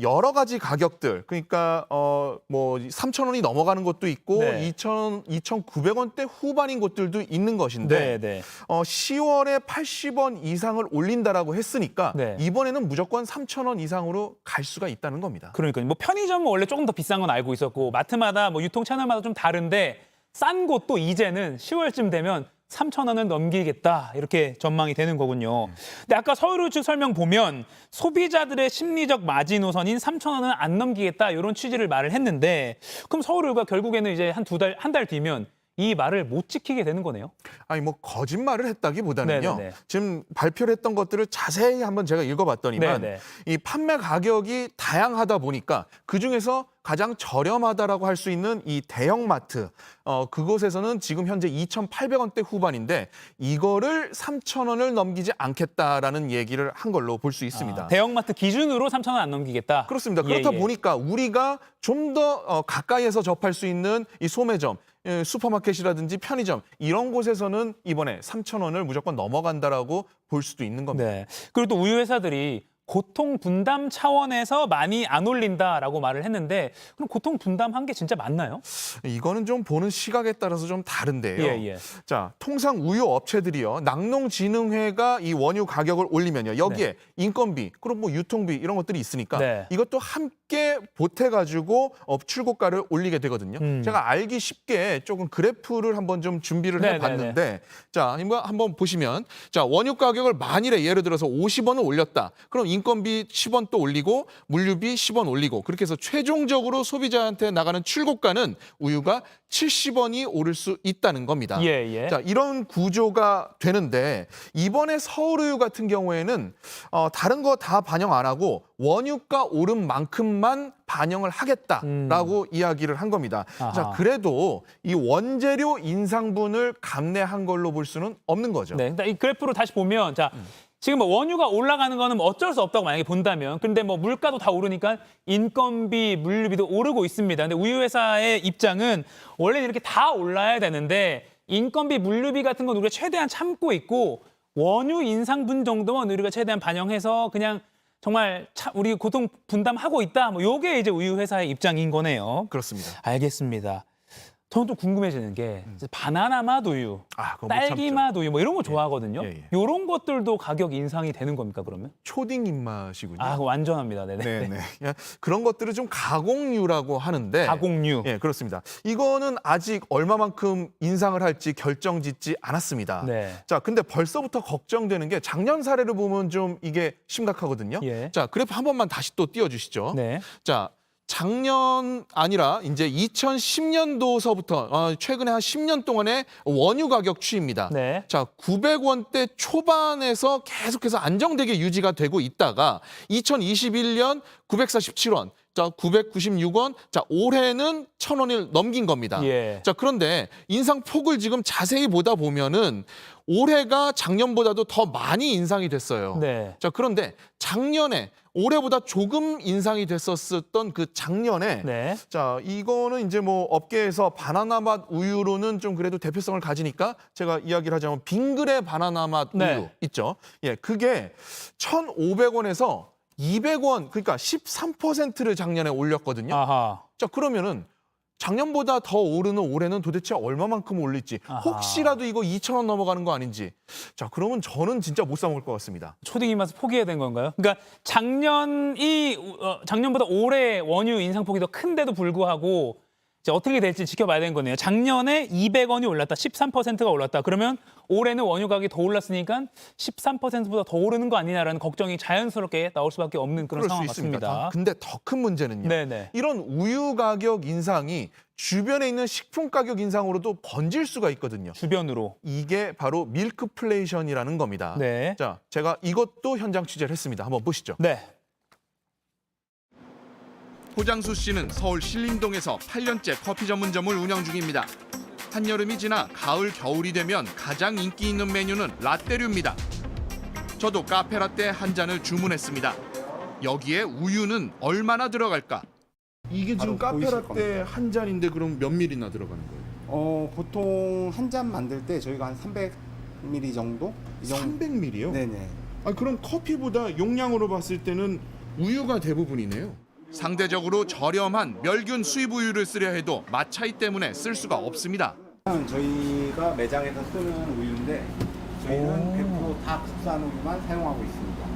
여러 가지 가격들, 그러니까 뭐 3,000원이 넘어가는 곳도 있고 네. 2,900원대 후반인 곳들도 있는 것인데 네. 10월에 80원 이상을 올린다라고 했으니까 네. 이번에는 무조건 3,000원 이상으로 갈 수가 있다는 겁니다. 그러니까요. 뭐 편의점은 원래 조금 더 비싼 건 알고 있었고 마트마다 뭐 유통 채널마다 좀 다른데 싼 곳도 이제는 10월쯤 되면 3,000원을 넘기겠다 이렇게 전망이 되는 거군요. 근데 아까 서울우유 측 설명 보면 소비자들의 심리적 마지노선인 3,000원은 안 넘기겠다 이런 취지를 말을 했는데 그럼 서울우유가 결국에는 이제 한 달 뒤면 이 말을 못 지키게 되는 거네요. 아니 뭐 거짓말을 했다기보다는요. 네네네. 지금 발표를 했던 것들을 자세히 한번 제가 읽어봤더니만 네네. 이 판매 가격이 다양하다 보니까 그중에서 가장 저렴하다라고 할 수 있는 이 대형마트 그곳에서는 지금 현재 2,800원대 후반인데 이거를 3,000원을 넘기지 않겠다라는 얘기를 한 걸로 볼 수 있습니다. 대형마트 기준으로 3,000원 안 넘기겠다. 그렇습니다. 그렇다 예. 보니까 우리가 좀 더 가까이에서 접할 수 있는 이 소매점, 슈퍼마켓이라든지 편의점 이런 곳에서는 이번에 3,000원을 무조건 넘어간다라고 볼 수도 있는 겁니다. 네. 그리고 또 우유 회사들이 고통 분담 차원에서 많이 안 올린다라고 말을 했는데 그럼 고통 분담한 게 진짜 맞나요? 이거는 좀 보는 시각에 따라서 좀 다른데요. 예. 자, 통상 우유 업체들이요. 낙농진흥회가 이 원유 가격을 올리면요. 여기에 인건비, 그리고 뭐 유통비 이런 것들이 있으니까 네. 이것도 함께 보태가지고 출고가를 올리게 되거든요. 제가 알기 쉽게 조금 그래프를 한번 좀 준비를 해봤는데 자, 이거 한번 보시면 자, 원유 가격을 만일에 예를 들어서 50원을 올렸다. 그럼 인건비 10원 또 올리고 물류비 10원 올리고 그렇게 해서 최종적으로 소비자한테 나가는 출고가는 우유가 70원이 오를 수 있다는 겁니다. 예. 자, 이런 구조가 되는데 이번에 서울우유 같은 경우에는 다른 거 다 반영 안 하고 원유가 오른 만큼만 반영을 하겠다라고 이야기를 한 겁니다. 아하. 자, 그래도 이 원재료 인상분을 감내한 걸로 볼 수는 없는 거죠. 네. 이 그래프로 다시 보면 자. 지금 뭐 원유가 올라가는 거는 뭐 어쩔 수 없다고 만약에 본다면 근데 뭐 물가도 다 오르니까 인건비, 물류비도 오르고 있습니다. 근데 우유 회사의 입장은 원래는 이렇게 다 올라야 되는데 인건비, 물류비 같은 건 우리가 최대한 참고 있고 원유 인상분 정도만 우리가 최대한 반영해서 그냥 정말 우리 고통 분담하고 있다. 뭐 요게 이제 우유 회사의 입장인 거네요. 그렇습니다. 알겠습니다. 저는 또 궁금해지는 게 바나나 맛 우유, 그거 못 딸기 참죠. 맛 우유 뭐 이런 거 좋아하거든요. 예, 예. 이런 것들도 가격 인상이 되는 겁니까 그러면? 초딩 입맛이군요. 그거 완전합니다. 네네. 네네. 그런 것들을 좀 가공류라고 하는데. 가공류. 예, 그렇습니다. 이거는 아직 얼마만큼 인상을 할지 결정짓지 않았습니다. 네. 자, 근데 벌써부터 걱정되는 게 작년 사례를 보면 좀 이게 심각하거든요. 예. 자, 그래프 한 번만 다시 또 띄워주시죠. 네. 자, 작년 아니라 이제 2010년도서부터 최근에 한 10년 동안의 원유 가격 추이입니다. 네. 자, 900원대 초반에서 계속해서 안정되게 유지가 되고 있다가 2021년 947원, 자, 996원, 자, 올해는 1,000원을 넘긴 겁니다. 예. 자, 그런데 인상 폭을 지금 자세히 보다 보면은 올해가 작년보다도 더 많이 인상이 됐어요. 네. 자, 그런데 작년에 올해보다 조금 인상이 됐었던 그 작년에 네. 자, 이거는 이제 뭐 업계에서 바나나 맛 우유로는 좀 그래도 대표성을 가지니까 제가 이야기를 하자면 빙그레 바나나 맛 우유 네. 있죠. 예, 그게 1,500원에서 200원, 그러니까 13%를 작년에 올렸거든요. 아하. 자, 그러면은 작년보다 더 오르는 올해는 도대체 얼마만큼 올릴지, 아하. 혹시라도 이거 2,000원 넘어가는 거 아닌지. 자, 그러면 저는 진짜 못 사 먹을 것 같습니다. 초딩 입맛을 포기해야 된 건가요? 그러니까 작년보다 올해 원유 인상폭이 더 큰데도 불구하고 이제 어떻게 될지 지켜봐야 되는 거네요. 작년에 200원이 올랐다, 13%가 올랐다. 그러면 올해는 원유 가격이 더 올랐으니까 13%보다 더 오르는 거 아니냐라는 걱정이 자연스럽게 나올 수밖에 없는 그런 그럴 상황 수 있습니다. 같습니다. 근데 더 큰 문제는요. 네네. 이런 우유 가격 인상이 주변에 있는 식품 가격 인상으로도 번질 수가 있거든요. 주변으로. 이게 바로 밀크플레이션이라는 겁니다. 네. 자, 제가 이것도 현장 취재를 했습니다. 한번 보시죠. 네. 호장수 씨는 서울 신림동에서 8년째 커피 전문점을 운영 중입니다. 한여름이 지나 가을, 겨울이 되면 가장 인기 있는 메뉴는 라떼류입니다. 저도 카페라떼 한 잔을 주문했습니다. 여기에 우유는 얼마나 들어갈까? 이게 지금 카페라떼 한 잔인데 그럼 몇 밀이나 들어가는 거예요? 보통 한 잔 만들 때 저희가 한 300ml 정도? 300ml요? 네네. 그럼 커피보다 용량으로 봤을 때는 우유가 대부분이네요. 상대적으로 저렴한 멸균 수입 우유를 쓰려 해도 맛 차이 때문에 쓸 수가 없습니다. 저희가 매장에서 쓰는 우유인데 저희는 100% 다 국산 우유만 사용하고 있습니다.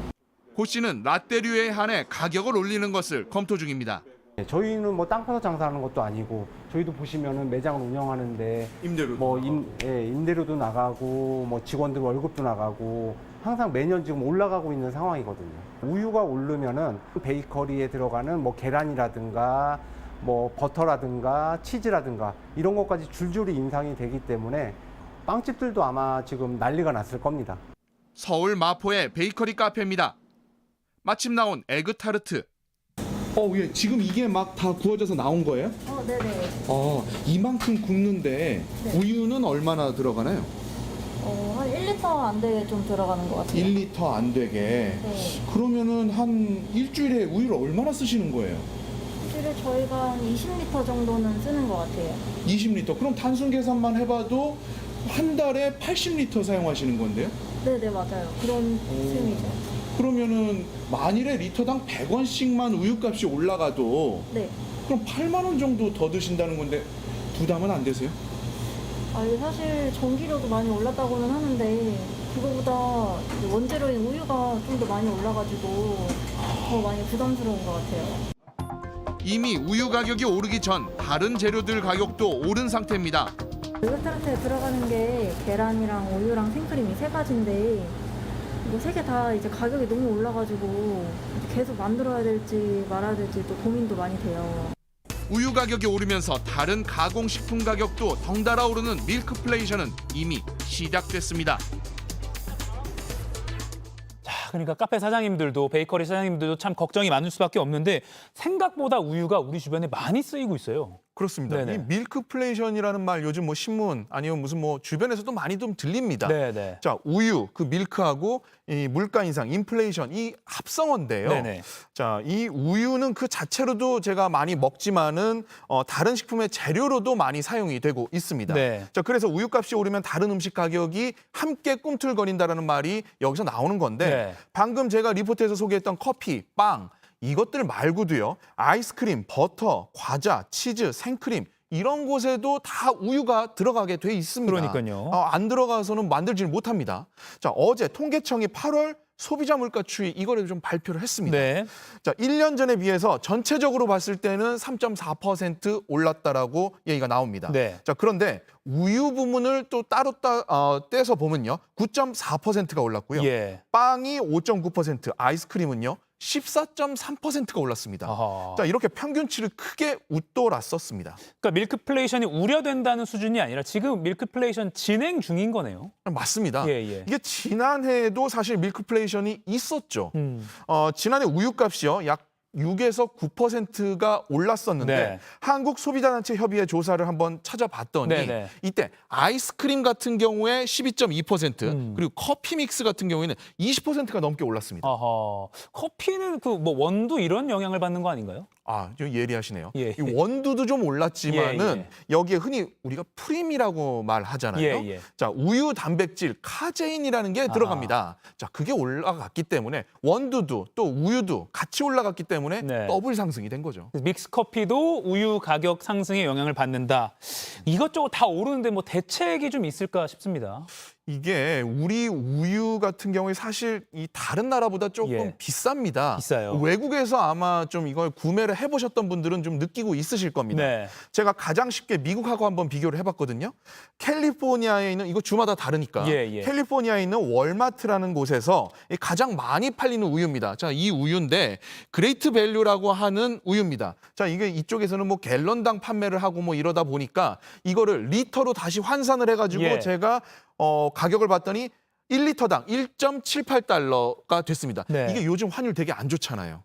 고 씨는 라떼류에 한해 가격을 올리는 것을 검토 중입니다. 저희는 뭐 땅 파서 장사하는 것도 아니고 저희도 보시면은 매장을 운영하는데 임대료 임대료도 나가고 뭐 직원들 월급도 나가고 항상 매년 지금 올라가고 있는 상황이거든요. 우유가 오르면은 베이커리에 들어가는 뭐 계란이라든가 뭐 버터라든가 치즈라든가 이런 것까지 줄줄이 인상이 되기 때문에 빵집들도 아마 지금 난리가 났을 겁니다. 서울 마포의 베이커리 카페입니다. 마침 나온 에그타르트. 예, 지금 이게 막 다 구워져서 나온 거예요? 네네. 이만큼 굽는데 우유는 얼마나 들어가나요? 한 1리터 안 되게 좀 들어가는 것 같아요. 1리터 안 되게. 네. 그러면은 한 일주일에 우유를 얼마나 쓰시는 거예요? 일주일에 저희가 한 20리터 정도는 쓰는 것 같아요. 20리터. 그럼 단순 계산만 해봐도 한 달에 80리터 사용하시는 건데요? 네네, 맞아요. 그런 셈이죠. 그러면은 만일에 리터당 100원씩만 우유값이 올라가도 네. 그럼 8만 원 정도 더 드신다는 건데 부담은 안 되세요? 사실 전기료도 많이 올랐다고는 하는데 그거보다 원재료인 우유가 좀 더 많이 올라가지고 더 많이 부담스러운 것 같아요. 이미 우유 가격이 오르기 전 다른 재료들 가격도 오른 상태입니다. 에그타르트에 들어가는 게 계란이랑 우유랑 생크림 이 세 가지인데 뭐 세 개 다 이제 가격이 너무 올라가지고 계속 만들어야 될지 말아야 될지 또 고민도 많이 돼요. 우유 가격이 오르면서 다른 가공식품 가격도 덩달아 오르는 밀크플레이션은 이미 시작됐습니다. 그러니까 카페 사장님들도 베이커리 사장님들도 참 걱정이 많을 수밖에 없는데 생각보다 우유가 우리 주변에 많이 쓰이고 있어요. 그렇습니다. 네네. 이 밀크플레이션이라는 말 요즘 뭐 신문 아니면 무슨 뭐 주변에서도 많이 좀 들립니다. 네네. 자, 우유, 그 밀크하고 이 물가 인상, 인플레이션 이 합성어인데요. 네네. 자, 이 우유는 그 자체로도 제가 많이 먹지만은 다른 식품의 재료로도 많이 사용이 되고 있습니다. 네. 자, 그래서 우유값이 오르면 다른 음식 가격이 함께 꿈틀거린다라는 말이 여기서 나오는 건데 네. 방금 제가 리포트에서 소개했던 커피, 빵 이것들 말고도요. 아이스크림, 버터, 과자, 치즈, 생크림 이런 곳에도 다 우유가 들어가게 돼 있습니다. 그러니까요. 안 들어가서는 만들지를 못합니다. 자, 어제 통계청이 8월 소비자 물가 추이 이거를 좀 발표를 했습니다. 네. 자, 1년 전에 비해서 전체적으로 봤을 때는 3.4% 올랐다라고 얘기가 나옵니다. 네. 자, 그런데 우유 부문을 또 따로 떼서 보면요. 9.4%가 올랐고요. 예. 빵이 5.9%, 아이스크림은요. 14.3%가 올랐습니다. 아하. 자, 이렇게 평균치를 크게 웃돌았었습니다. 그러니까 밀크플레이션이 우려된다는 수준이 아니라 지금 밀크플레이션 진행 중인 거네요. 맞습니다. 예, 예. 이게 지난해에도 사실 밀크플레이션이 있었죠. 지난해 우유값이요. 약 6에서 9%가 올랐었는데 네. 한국소비자단체 협의회 조사를 한번 찾아봤더니 네네. 이때 아이스크림 같은 경우에 12.2% 그리고 커피 믹스 같은 경우에는 20%가 넘게 올랐습니다. 아하. 커피는 그 뭐 원두 이런 영향을 받는 거 아닌가요? 좀 예리하시네요. 예. 이 원두도 좀 올랐지만은 예. 여기에 흔히 우리가 프림이라고 말하잖아요. 예. 자, 우유 단백질 카제인이라는 게 들어갑니다. 자, 그게 올라갔기 때문에 원두도 또 우유도 같이 올라갔기 때문에 네. 더블 상승이 된 거죠. 믹스 커피도 우유 가격 상승에 영향을 받는다. 이것저것 다 오르는데 뭐 대책이 좀 있을까 싶습니다. 이게 우리 우유 같은 경우에 사실 이 다른 나라보다 조금 예. 비쌉니다. 비싸요. 외국에서 아마 좀 이걸 구매를 해보셨던 분들은 좀 느끼고 있으실 겁니다. 네. 제가 가장 쉽게 미국하고 한번 비교를 해봤거든요. 캘리포니아에 있는 이거 주마다 다르니까 예. 캘리포니아에 있는 월마트라는 곳에서 가장 많이 팔리는 우유입니다. 자, 이 우유인데 그레이트 밸류라고 하는 우유입니다. 자, 이게 이쪽에서는 뭐 갤런당 판매를 하고 뭐 이러다 보니까 이거를 리터로 다시 환산을 해가지고 예. 제가 가격을 봤더니 1리터당 1.78달러가 됐습니다. 네. 이게 요즘 환율 되게 안 좋잖아요.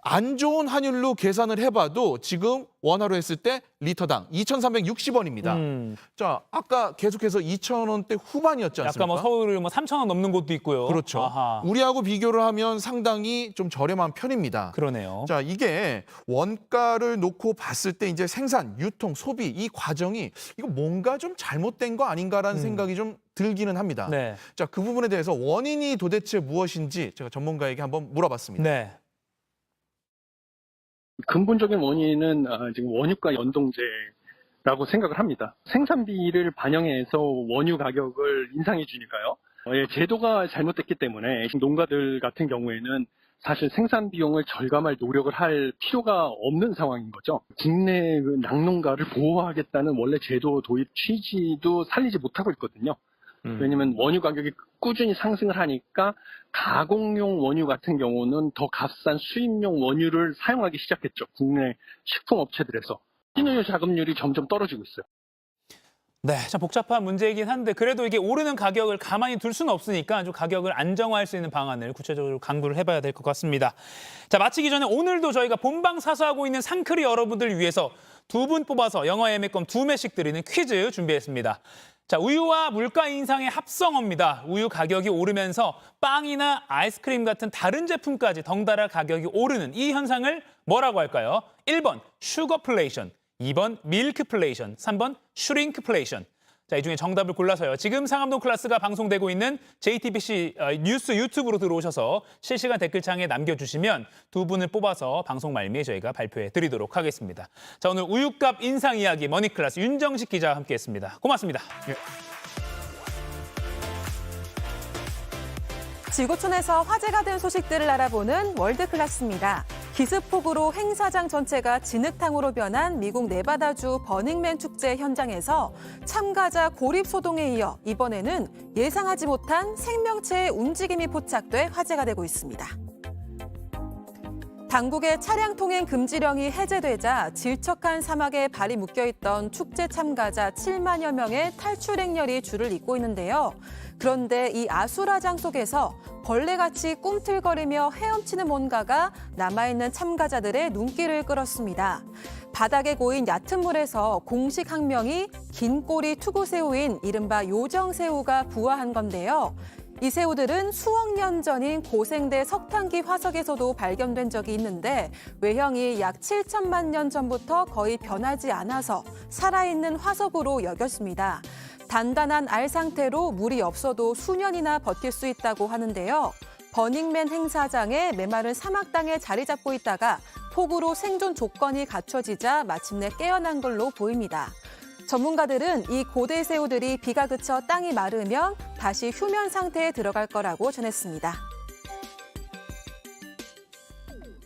안 좋은 환율로 계산을 해봐도 지금 원화로 했을 때 리터당 2,360원입니다. 자, 아까 계속해서 2,000원대 후반이었지 않습니까? 약간 뭐 서울을 뭐 3,000원 넘는 곳도 있고요. 그렇죠. 아하. 우리하고 비교를 하면 상당히 좀 저렴한 편입니다. 그러네요. 자, 이게 원가를 놓고 봤을 때 이제 생산, 유통, 소비 이 과정이 이거 뭔가 좀 잘못된 거 아닌가라는 생각이 좀 들기는 합니다. 네. 자, 그 부분에 대해서 원인이 도대체 무엇인지 제가 전문가에게 한번 물어봤습니다. 네. 근본적인 원인은 지금 원유가 연동제라고 생각을 합니다. 생산비를 반영해서 원유 가격을 인상해 주니까요. 제도가 잘못됐기 때문에 농가들 같은 경우에는 사실 생산 비용을 절감할 노력을 할 필요가 없는 상황인 거죠. 국내 낙농가를 보호하겠다는 원래 제도 도입 취지도 살리지 못하고 있거든요. 왜냐면 원유 가격이 꾸준히 상승을 하니까 가공용 원유 같은 경우는 더 값싼 수입용 원유를 사용하기 시작했죠. 국내 식품업체들에서. 신용료 자금률이 점점 떨어지고 있어요. 네, 참 복잡한 문제이긴 한데 그래도 이게 오르는 가격을 가만히 둘 수는 없으니까 좀 가격을 안정화할 수 있는 방안을 구체적으로 강구를 해봐야 될 것 같습니다. 자, 마치기 전에 오늘도 저희가 본방사수하고 있는 상크리 여러분들 위해서 2분 뽑아서 영어 예매권 2매씩 드리는 퀴즈 준비했습니다. 자, 우유와 물가 인상의 합성어입니다. 우유 가격이 오르면서 빵이나 아이스크림 같은 다른 제품까지 덩달아 가격이 오르는 이 현상을 뭐라고 할까요? 1번 슈거플레이션, 2번 밀크플레이션, 3번 슈링크플레이션. 자, 이 중에 정답을 골라서요. 지금 상암동 클래스가 방송되고 있는 JTBC 뉴스 유튜브로 들어오셔서 실시간 댓글창에 남겨주시면 2분을 뽑아서 방송 말미에 저희가 발표해 드리도록 하겠습니다. 자, 오늘 우유값 인상 이야기 머니클래스 윤정식 기자와 함께했습니다. 고맙습니다. 예. 지구촌에서 화제가 된 소식들을 알아보는 월드클래스입니다. 기습폭우로 행사장 전체가 진흙탕으로 변한 미국 네바다주 버닝맨 축제 현장에서 참가자 고립소동에 이어 이번에는 예상하지 못한 생명체의 움직임이 포착돼 화제가 되고 있습니다. 당국의 차량 통행 금지령이 해제되자 질척한 사막에 발이 묶여있던 축제 참가자 7만여 명의 탈출 행렬이 줄을 잇고 있는데요. 그런데 이 아수라장 속에서 벌레같이 꿈틀거리며 헤엄치는 뭔가가 남아있는 참가자들의 눈길을 끌었습니다. 바닥에 고인 얕은 물에서 공식 학명이 긴 꼬리 투구새우인 이른바 요정새우가 부화한 건데요. 이 새우들은 수억 년 전인 고생대 석탄기 화석에서도 발견된 적이 있는데 외형이 약 7천만 년 전부터 거의 변하지 않아서 살아있는 화석으로 여겼습니다. 단단한 알 상태로 물이 없어도 수년이나 버틸 수 있다고 하는데요. 버닝맨 행사장의 메마른 사막 땅에 자리 잡고 있다가 폭우로 생존 조건이 갖춰지자 마침내 깨어난 걸로 보입니다. 전문가들은 이 고대 새우들이 비가 그쳐 땅이 마르면 다시 휴면 상태에 들어갈 거라고 전했습니다.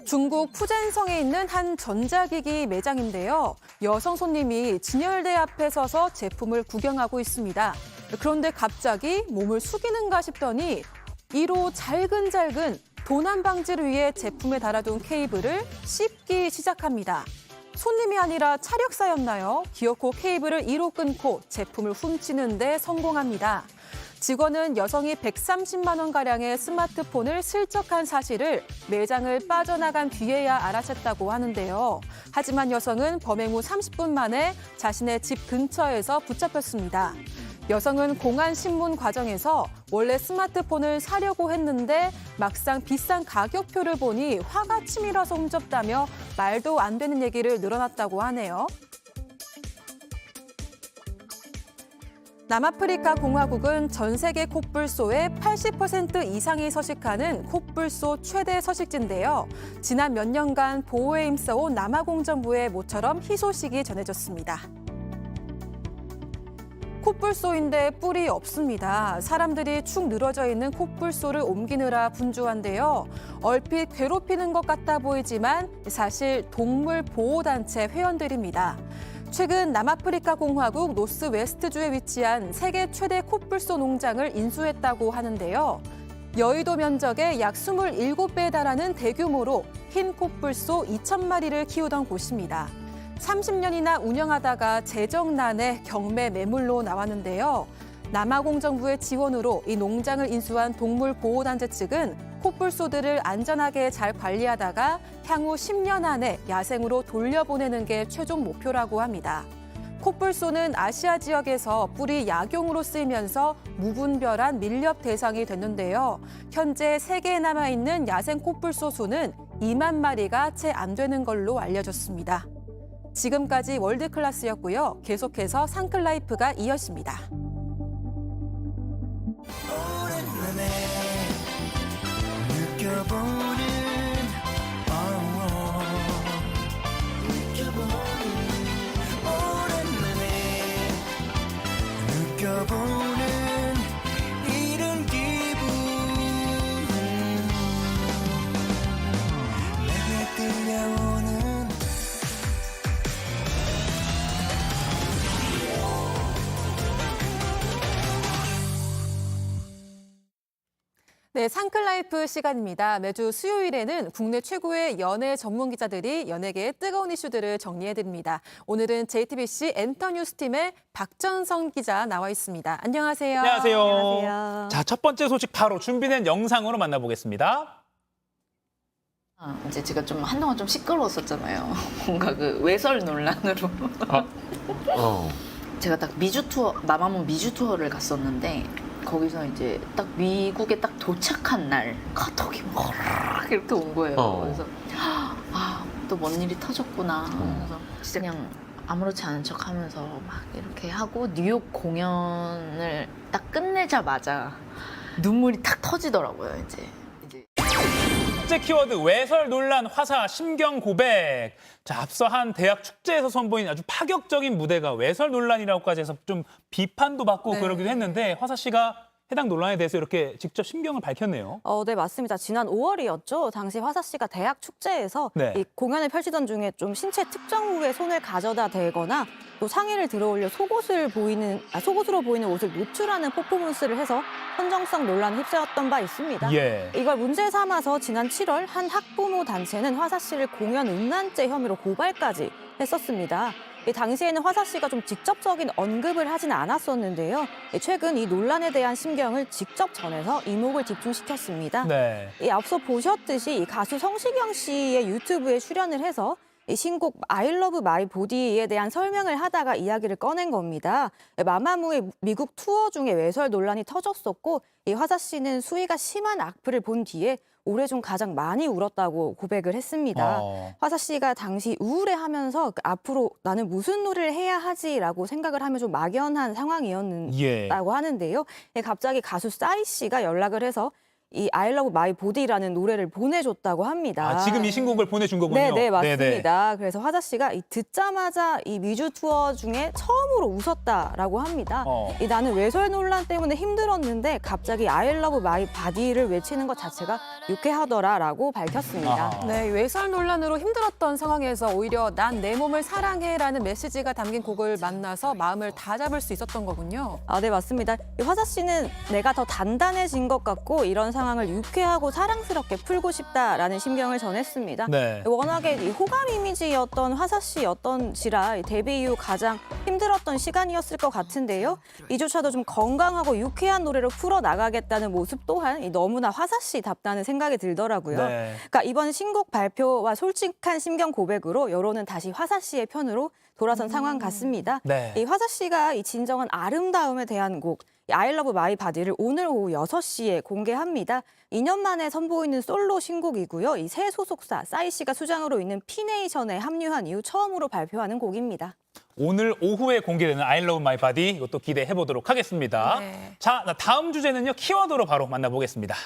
중국 푸젠성에 있는 한 전자기기 매장인데요. 여성 손님이 진열대 앞에 서서 제품을 구경하고 있습니다. 그런데 갑자기 몸을 숙이는가 싶더니 이로 잘근잘근 도난 방지를 위해 제품에 달아둔 케이블을 씹기 시작합니다. 손님이 아니라 차력사였나요? 기어코 케이블을 이로 끊고 제품을 훔치는 데 성공합니다. 직원은 여성이 130만 원가량의 스마트폰을 슬쩍한 사실을 매장을 빠져나간 뒤에야 알아챘다고 하는데요. 하지만 여성은 범행 후 30분 만에 자신의 집 근처에서 붙잡혔습니다. 여성은 공안 신문 과정에서 원래 스마트폰을 사려고 했는데 막상 비싼 가격표를 보니 화가 치밀어서 훔쳤다며 말도 안 되는 얘기를 늘어놨다고 하네요. 남아프리카 공화국은 전 세계 콧불소의 80% 이상이 서식하는 콧불소 최대 서식지인데요. 지난 몇 년간 보호에 힘써온 남아공정부의 모처럼 희소식이 전해졌습니다. 콧불소인데 뿔이 없습니다. 사람들이 축 늘어져 있는 콧불소를 옮기느라 분주한데요. 얼핏 괴롭히는 것 같아 보이지만 사실 동물보호단체 회원들입니다. 최근 남아프리카 공화국 노스웨스트주에 위치한 세계 최대 콧불소 농장을 인수했다고 하는데요. 여의도 면적의 약 27배에 달하는 대규모로 흰 콧불소 2,000마리를 키우던 곳입니다. 30년이나 운영하다가 재정난에 경매 매물로 나왔는데요. 남아공정부의 지원으로 이 농장을 인수한 동물보호단체 측은 콧불소들을 안전하게 잘 관리하다가 향후 10년 안에 야생으로 돌려보내는 게 최종 목표라고 합니다. 콧불소는 아시아 지역에서 뿔이 약용으로 쓰이면서 무분별한 밀렵 대상이 됐는데요. 현재 세계에 남아있는 야생 콧불소 수는 2만 마리가 채 안 되는 걸로 알려졌습니다. 지금까지 월드클래스였고요. 계속해서 상클라이프가 이어집니다. 오랜만에 느껴보는 오랜만에 느껴보는 이런 기분 내게 들려오는 네, 상클라이프 시간입니다. 매주 수요일에는 국내 최고의 연예 전문 기자들이 연예계의 뜨거운 이슈들을 정리해드립니다. 오늘은 JTBC 엔터뉴스팀의 박전성 기자 나와 있습니다. 안녕하세요. 안녕하세요. 안녕하세요. 자, 첫 번째 소식 바로 준비된 영상으로 만나보겠습니다. 이제 제가 좀 한동안 좀 시끄러웠었잖아요. 뭔가 그 외설 논란으로. 제가 딱 미주 투어, 마마무 미주 투어를 갔었는데 거기서 이제 딱 미국에 딱 도착한 날 카톡이 막 이렇게 온 거예요. 그래서 또 뭔 일이 터졌구나. 그래서 진짜 그냥 아무렇지 않은 척 하면서 막 이렇게 하고 뉴욕 공연을 딱 끝내자마자 눈물이 탁 터지더라고요, 이제. 축제 키워드 외설 논란 화사 심경 고백. 자, 앞서 한 대학 축제에서 선보인 아주 파격적인 무대가 외설 논란이라고까지 해서 좀 비판도 받고 그러기도 했는데 화사 씨가 해당 논란에 대해서 이렇게 직접 심경을 밝혔네요. 네, 맞습니다. 지난 5월이었죠. 당시 화사 씨가 대학 축제에서 이 공연을 펼치던 중에 좀 신체 특정 부위에 손을 가져다 대거나 또 상의를 들어올려 속옷으로 보이는 옷을 노출하는 퍼포먼스를 해서 선정성 논란에 휩싸였던 바 있습니다. 이걸 문제 삼아서 지난 7월 한 학부모 단체는 화사 씨를 공연 음란죄 혐의로 고발까지 했었습니다. 당시에는 화사 씨가 좀 직접적인 언급을 하진 않았었는데요. 최근 이 논란에 대한 심경을 직접 전해서 이목을 집중시켰습니다. 앞서 보셨듯이 이 가수 성시경 씨의 유튜브에 출연을 해서 이 신곡 I Love My Body에 대한 설명을 하다가 이야기를 꺼낸 겁니다. 마마무의 미국 투어 중에 외설 논란이 터졌었고 이 화사 씨는 수위가 심한 악플을 본 뒤에 올해 중 가장 많이 울었다고 고백을 했습니다. 화사 씨가 당시 우울해하면서 앞으로 나는 무슨 노래를 해야 하지라고 생각을 하며 좀 막연한 상황이었다고 하는데요. 갑자기 가수 싸이 씨가 연락을 해서 이 I Love My Body라는 노래를 보내줬다고 합니다. 아, 지금 이 신곡을 보내준 거군요. 네, 맞습니다. 그래서 화사 씨가 듣자마자 이 미주 투어 중에 처음으로 웃었다라고 합니다. 이 나는 외설 논란 때문에 힘들었는데 갑자기 I Love My Body를 외치는 것 자체가 유쾌하더라라고 밝혔습니다. 네, 외설 논란으로 힘들었던 상황에서 오히려 난 내 몸을 사랑해라는 메시지가 담긴 곡을 만나서 마음을 다 잡을 수 있었던 거군요. 아, 네, 맞습니다. 이 화사 씨는 내가 더 단단해진 것 같고 이런 상황을 유쾌하고 사랑스럽게 풀고 싶다라는 심경을 전했습니다. 네. 워낙에 이 호감 이미지였던 화사 씨였던지라 데뷔 이후 가장 힘들었던 시간이었을 것 같은데요. 이조차도 좀 건강하고 유쾌한 노래로 풀어나가겠다는 모습 또한 너무나 화사 씨답다는 생각이 들더라고요. 네. 그러니까 이번 신곡 발표와 솔직한 심경 고백으로 여론은 다시 화사 씨의 편으로 돌아선 상황 같습니다. 네. 이 화사 씨가 이 진정한 아름다움에 대한 곡 I Love My Body를 오늘 오후 6시에 공개합니다. 2년 만에 선보이는 솔로 신곡이고요. 이 새 소속사 싸이 씨가 수장으로 있는 피네이션에 합류한 이후 처음으로 발표하는 곡입니다. 오늘 오후에 공개되는 I Love My Body 이것도 기대해 보도록 하겠습니다. 네. 자, 다음 주제는요. 키워드로 바로 만나보겠습니다.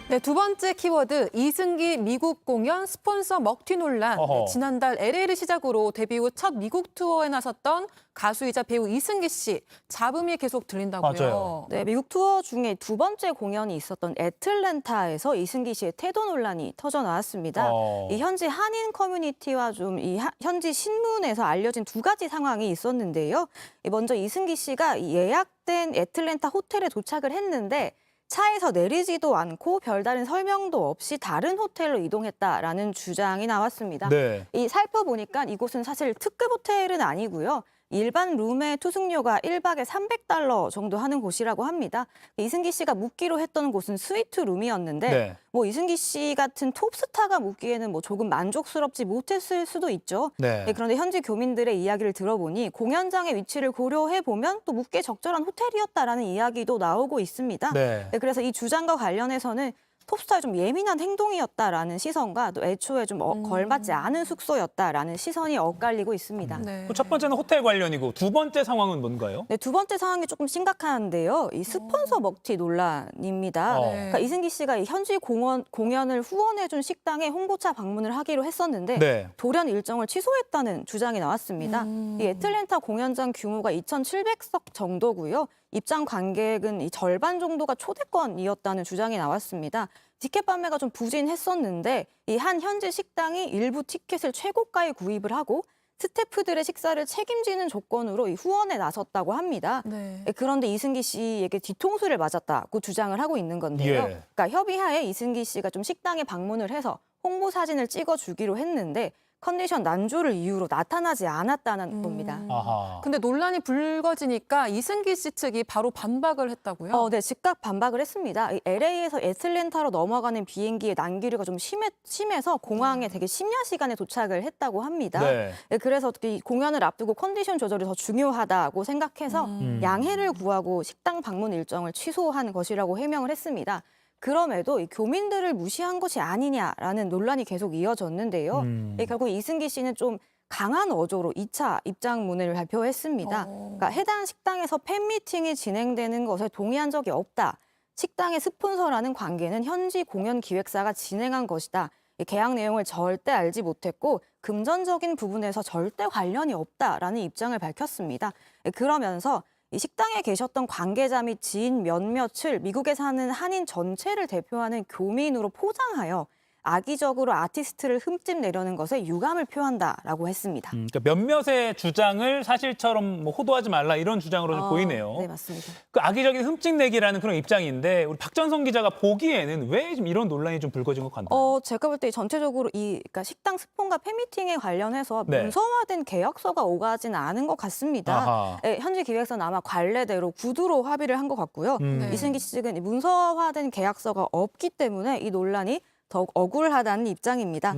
네, 두 번째 키워드 이승기 미국 공연 스폰서 먹튀 논란. 네, 지난달 LA를 시작으로 데뷔 후 첫 미국 투어에 나섰던 가수이자 배우 이승기 씨. 잡음이 계속 들린다고요. 맞아요. 네, 미국 투어 중에 두 번째 공연이 있었던 애틀랜타에서 이승기 씨의 태도 논란이 터져 나왔습니다. 이 현지 한인 커뮤니티와 좀 이 현지 신문에서 알려진 두 가지 상황이 있었는데요. 먼저 이승기 씨가 이 예약된 애틀랜타 호텔에 도착을 했는데 차에서 내리지도 않고 별다른 설명도 없이 다른 호텔로 이동했다라는 주장이 나왔습니다. 네. 이 살펴보니까 이곳은 사실 특급 호텔은 아니고요. 일반 룸의 투숙료가 1박에 $300 정도 하는 곳이라고 합니다. 이승기 씨가 묵기로 했던 곳은 스위트 룸이었는데 네. 뭐 이승기 씨 같은 톱스타가 묵기에는 뭐 조금 만족스럽지 못했을 수도 있죠. 네. 그런데 현지 교민들의 이야기를 들어보니 공연장의 위치를 고려해 보면 또 묵기에 적절한 호텔이었다라는 이야기도 나오고 있습니다. 네. 그래서 이 주장과 관련해서는 톱스타의 좀 예민한 행동이었다라는 시선과 또 애초에 좀 걸맞지 않은 숙소였다라는 시선이 엇갈리고 있습니다. 네. 첫 번째는 호텔 관련이고 두 번째 상황은 뭔가요? 네, 두 번째 상황이 조금 심각한데요. 이 스폰서 먹튀 논란입니다. 그러니까 이승기 씨가 이 현지 공연을 후원해준 식당에 홍보차 방문을 하기로 했었는데 네. 돌연 일정을 취소했다는 주장이 나왔습니다. 이 애틀랜타 공연장 규모가 2,700석 정도고요. 입장 관객은 이 절반 정도가 초대권이었다는 주장이 나왔습니다. 티켓 판매가 좀 부진했었는데 이 한 현지 식당이 일부 티켓을 최고가에 구입을 하고 스태프들의 식사를 책임지는 조건으로 이 후원에 나섰다고 합니다. 네. 그런데 이승기 씨에게 뒤통수를 맞았다고 주장을 하고 있는 건데요. 예. 그러니까 협의하에 이승기 씨가 좀 식당에 방문을 해서 홍보 사진을 찍어주기로 했는데 컨디션 난조를 이유로 나타나지 않았다는 겁니다. 아하. 근데 논란이 불거지니까 이승기 씨 측이 바로 반박을 했다고요? 네, 즉각 반박을 했습니다. LA에서 애틀랜타로 넘어가는 비행기의 난기류가 좀 심해서 공항에 되게 심야 시간에 도착을 했다고 합니다. 네. 그래서 이 공연을 앞두고 컨디션 조절이 더 중요하다고 생각해서 양해를 구하고 식당 방문 일정을 취소한 것이라고 해명을 했습니다. 그럼에도 이 교민들을 무시한 것이 아니냐라는 논란이 계속 이어졌는데요. 결국 이승기 씨는 좀 강한 어조로 2차 입장문을 발표했습니다. 그러니까 해당 식당에서 팬미팅이 진행되는 것에 동의한 적이 없다. 식당의 스폰서라는 관계는 현지 공연 기획사가 진행한 것이다. 이 계약 내용을 절대 알지 못했고 금전적인 부분에서 절대 관련이 없다라는 입장을 밝혔습니다. 그러면서 이 식당에 계셨던 관계자 및 지인 몇몇을 미국에 사는 한인 전체를 대표하는 교민으로 포장하여 악의적으로 아티스트를 흠집 내려는 것에 유감을 표한다라고 했습니다. 그러니까 몇몇의 주장을 사실처럼 뭐 호도하지 말라 이런 주장으로 보이네요. 네, 맞습니다. 그 악의적인 흠집내기라는 그런 입장인데 우리 박전성 기자가 보기에는 왜 좀 이런 논란이 좀 불거진 것 같나요? 제가 볼 때 전체적으로 그러니까 식당 스폰과 팬미팅에 관련해서 네. 문서화된 계약서가 오가지는 않은 것 같습니다. 네, 현지 기획사는 아마 관례대로 구두로 합의를 한 것 같고요. 네. 이승기 씨 측은 문서화된 계약서가 없기 때문에 이 논란이 더욱 억울하다는 입장입니다.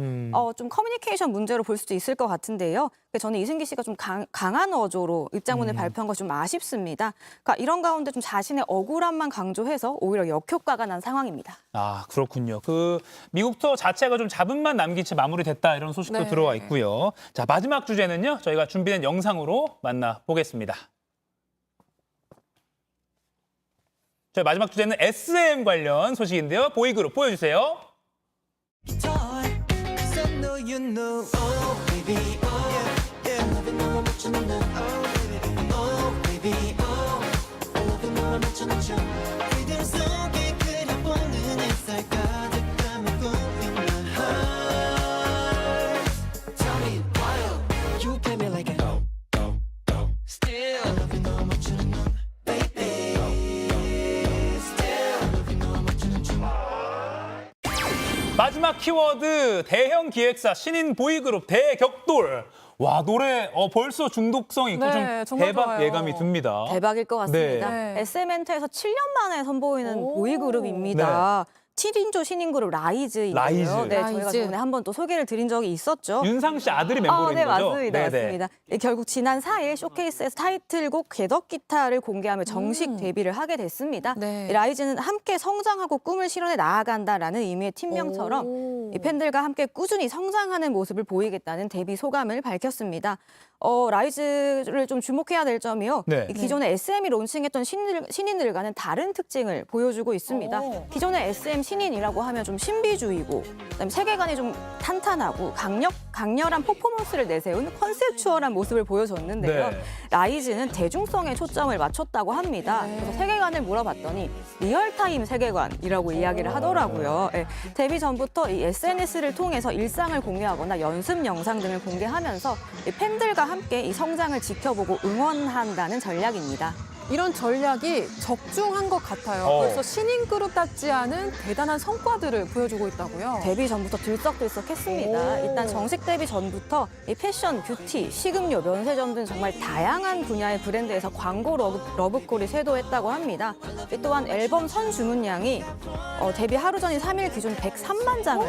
좀 커뮤니케이션 문제로 볼 수도 있을 것 같은데요. 저는 이승기 씨가 좀 강한 어조로 입장문을 발표한 거 좀 아쉽습니다. 그러니까 이런 가운데 좀 자신의 억울함만 강조해서 오히려 역효과가 난 상황입니다. 아, 그렇군요. 미국 투어 자체가 좀 잡음만 남긴 채 마무리됐다 이런 소식도 네. 들어와 있고요. 자, 마지막 주제는요. 저희가 준비된 영상으로 만나보겠습니다. 저희 마지막 주제는 SM 관련 소식인데요. 보이그룹 보여주세요. 마지막 키워드 대형 기획사 신인 보이그룹 대격돌. 와, 노래 벌써 중독성 있고 네, 좀 정말 대박 좋아요. 예감이 듭니다. 대박일 것 같습니다. 네. SM엔터에서 7년 만에 선보이는 보이그룹입니다. 7인조 신인 그룹 라이즈인데요. 라이즈. 네, 저희가 라이즈. 전에 한번 또 소개를 드린 적이 있었죠. 윤상 씨 아들이 멤버로 네, 있는 거죠? 맞습니다. 네네. 맞습니다. 결국 지난 4일 쇼케이스에서 타이틀곡 궤덕기타를 공개하며 정식 데뷔를 하게 됐습니다. 네. 이 라이즈는 함께 성장하고 꿈을 실현해 나아간다라는 의미의 팀명처럼 이 팬들과 함께 꾸준히 성장하는 모습을 보이겠다는 데뷔 소감을 밝혔습니다. 라이즈를 좀 주목해야 될 점이요. 네. 이 기존에 SM이 론칭했던 신인들과는 다른 특징을 보여주고 있습니다. 기존의 SM 신인이라고 하면 좀 신비주의고, 그다음에 세계관이 좀 탄탄하고 강렬한 퍼포먼스를 내세운 컨셉추얼한 모습을 보여줬는데요. 네. 라이즈는 대중성에 초점을 맞췄다고 합니다. 그래서 세계관을 물어봤더니 리얼타임 세계관이라고 이야기를 하더라고요. 네. 데뷔 전부터 이 SNS를 통해서 일상을 공유하거나 연습 영상 등을 공개하면서 이 팬들과 함께 이 성장을 지켜보고 응원한다는 전략입니다. 이런 전략이 적중한 것 같아요. 벌써 신인 그룹답지 않은 대단한 성과들을 보여주고 있다고요. 데뷔 전부터 들썩들썩했습니다. 일단 정식 데뷔 전부터 이 패션, 뷰티, 식음료, 면세점 등 정말 다양한 분야의 브랜드에서 광고 러브콜이 쇄도했다고 합니다. 또한 앨범 선주문량이 데뷔 하루 전인 3일 기준 103만 장을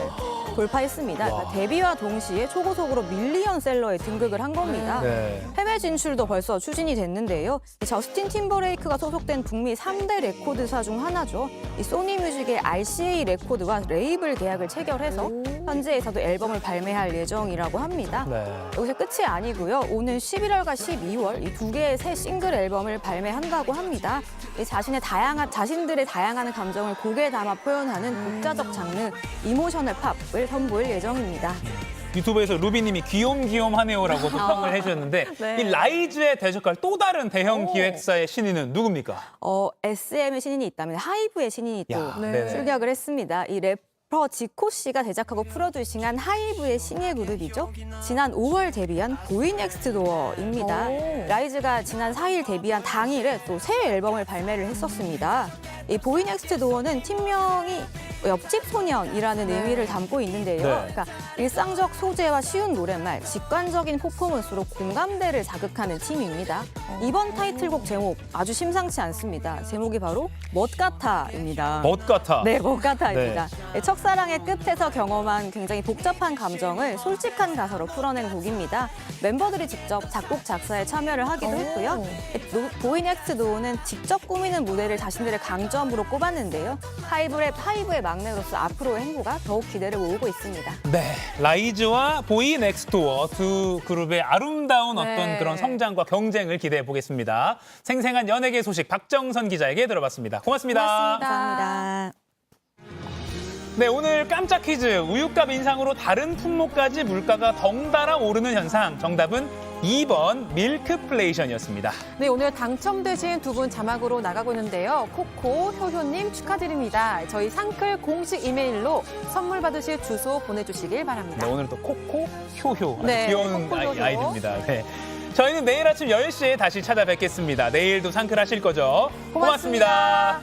돌파했습니다. 그러니까 데뷔와 동시에 초고속으로 밀리언셀러에 등극을 한 겁니다. 네. 해외 진출도 벌써 추진이 됐는데요. 이 저스틴 팀버레이크가 소속된 북미 3대 레코드사 중 하나죠. 이 소니 뮤직의 RCA 레코드와 레이블 계약을 체결해서 현지에서도 앨범을 발매할 예정이라고 합니다. 네. 여기서 끝이 아니고요. 오는 11월과 12월 이 두 개의 새 싱글 앨범을 발매한다고 합니다. 이 자신들의 다양한 감정을 곡에 담아 표현하는 독자적 장르 이모셔널 팝을 선보일 예정입니다. 유튜브에서 루비님이 귀염귀염하네요라고 평을 해주셨는데 네. 이 라이즈의 대적할 또 다른 대형 기획사의 신인은 누굽니까? SM의 신인이 있다면 하이브의 신인이 또 야, 네네. 출격을 했습니다. 이 래퍼 지코 씨가 제작하고 프로듀싱한 하이브의 신예 그룹이죠. 지난 5월 데뷔한 보이넥스트도어입니다. 라이즈가 지난 4일 데뷔한 당일에 또 새 앨범을 발매를 했었습니다. 이 보이넥스트도어는 팀명이 옆집 소년이라는 의미를 담고 있는데요. 네. 그러니까 일상적 소재와 쉬운 노랫말, 직관적인 퍼포먼스로 공감대를 자극하는 팀입니다. 이번 타이틀곡 제목 아주 심상치 않습니다. 제목이 바로 멋 같아입니다. 멋 같아. 네, 멋 같아입니다. 첫사랑의 끝에서 경험한 굉장히 복잡한 감정을 솔직한 가사로 풀어낸 곡입니다. 멤버들이 직접 작곡 작사에 참여를 하기도 했고요. 보이넥스트도어는 직접 꾸미는 무대를 자신들의 강점으로 꼽았는데요. 하이브의 막내로서 앞으로의 행보가 더욱 기대를 모으고 있습니다. 네, 라이즈와 보이넥스트도어 두 그룹의 아름다운 어떤 그런 성장과 경쟁을 기대해 보겠습니다. 생생한 연예계 소식 박정선 기자에게 들어봤습니다. 고맙습니다. 감사합니다. 네, 오늘 깜짝 퀴즈. 우유값 인상으로 다른 품목까지 물가가 덩달아 오르는 현상. 정답은 2번 밀크플레이션이었습니다. 네, 오늘 당첨되신 두 분 자막으로 나가고 있는데요. 코코 효효님 축하드립니다. 저희 상클 공식 이메일로 선물 받으실 주소 보내주시길 바랍니다. 네, 오늘 또 코코 효효. 아주 네, 귀여운 코코 효효. 아이들입니다. 네. 저희는 내일 아침 10시에 다시 찾아뵙겠습니다. 내일도 상클 하실 거죠? 고맙습니다.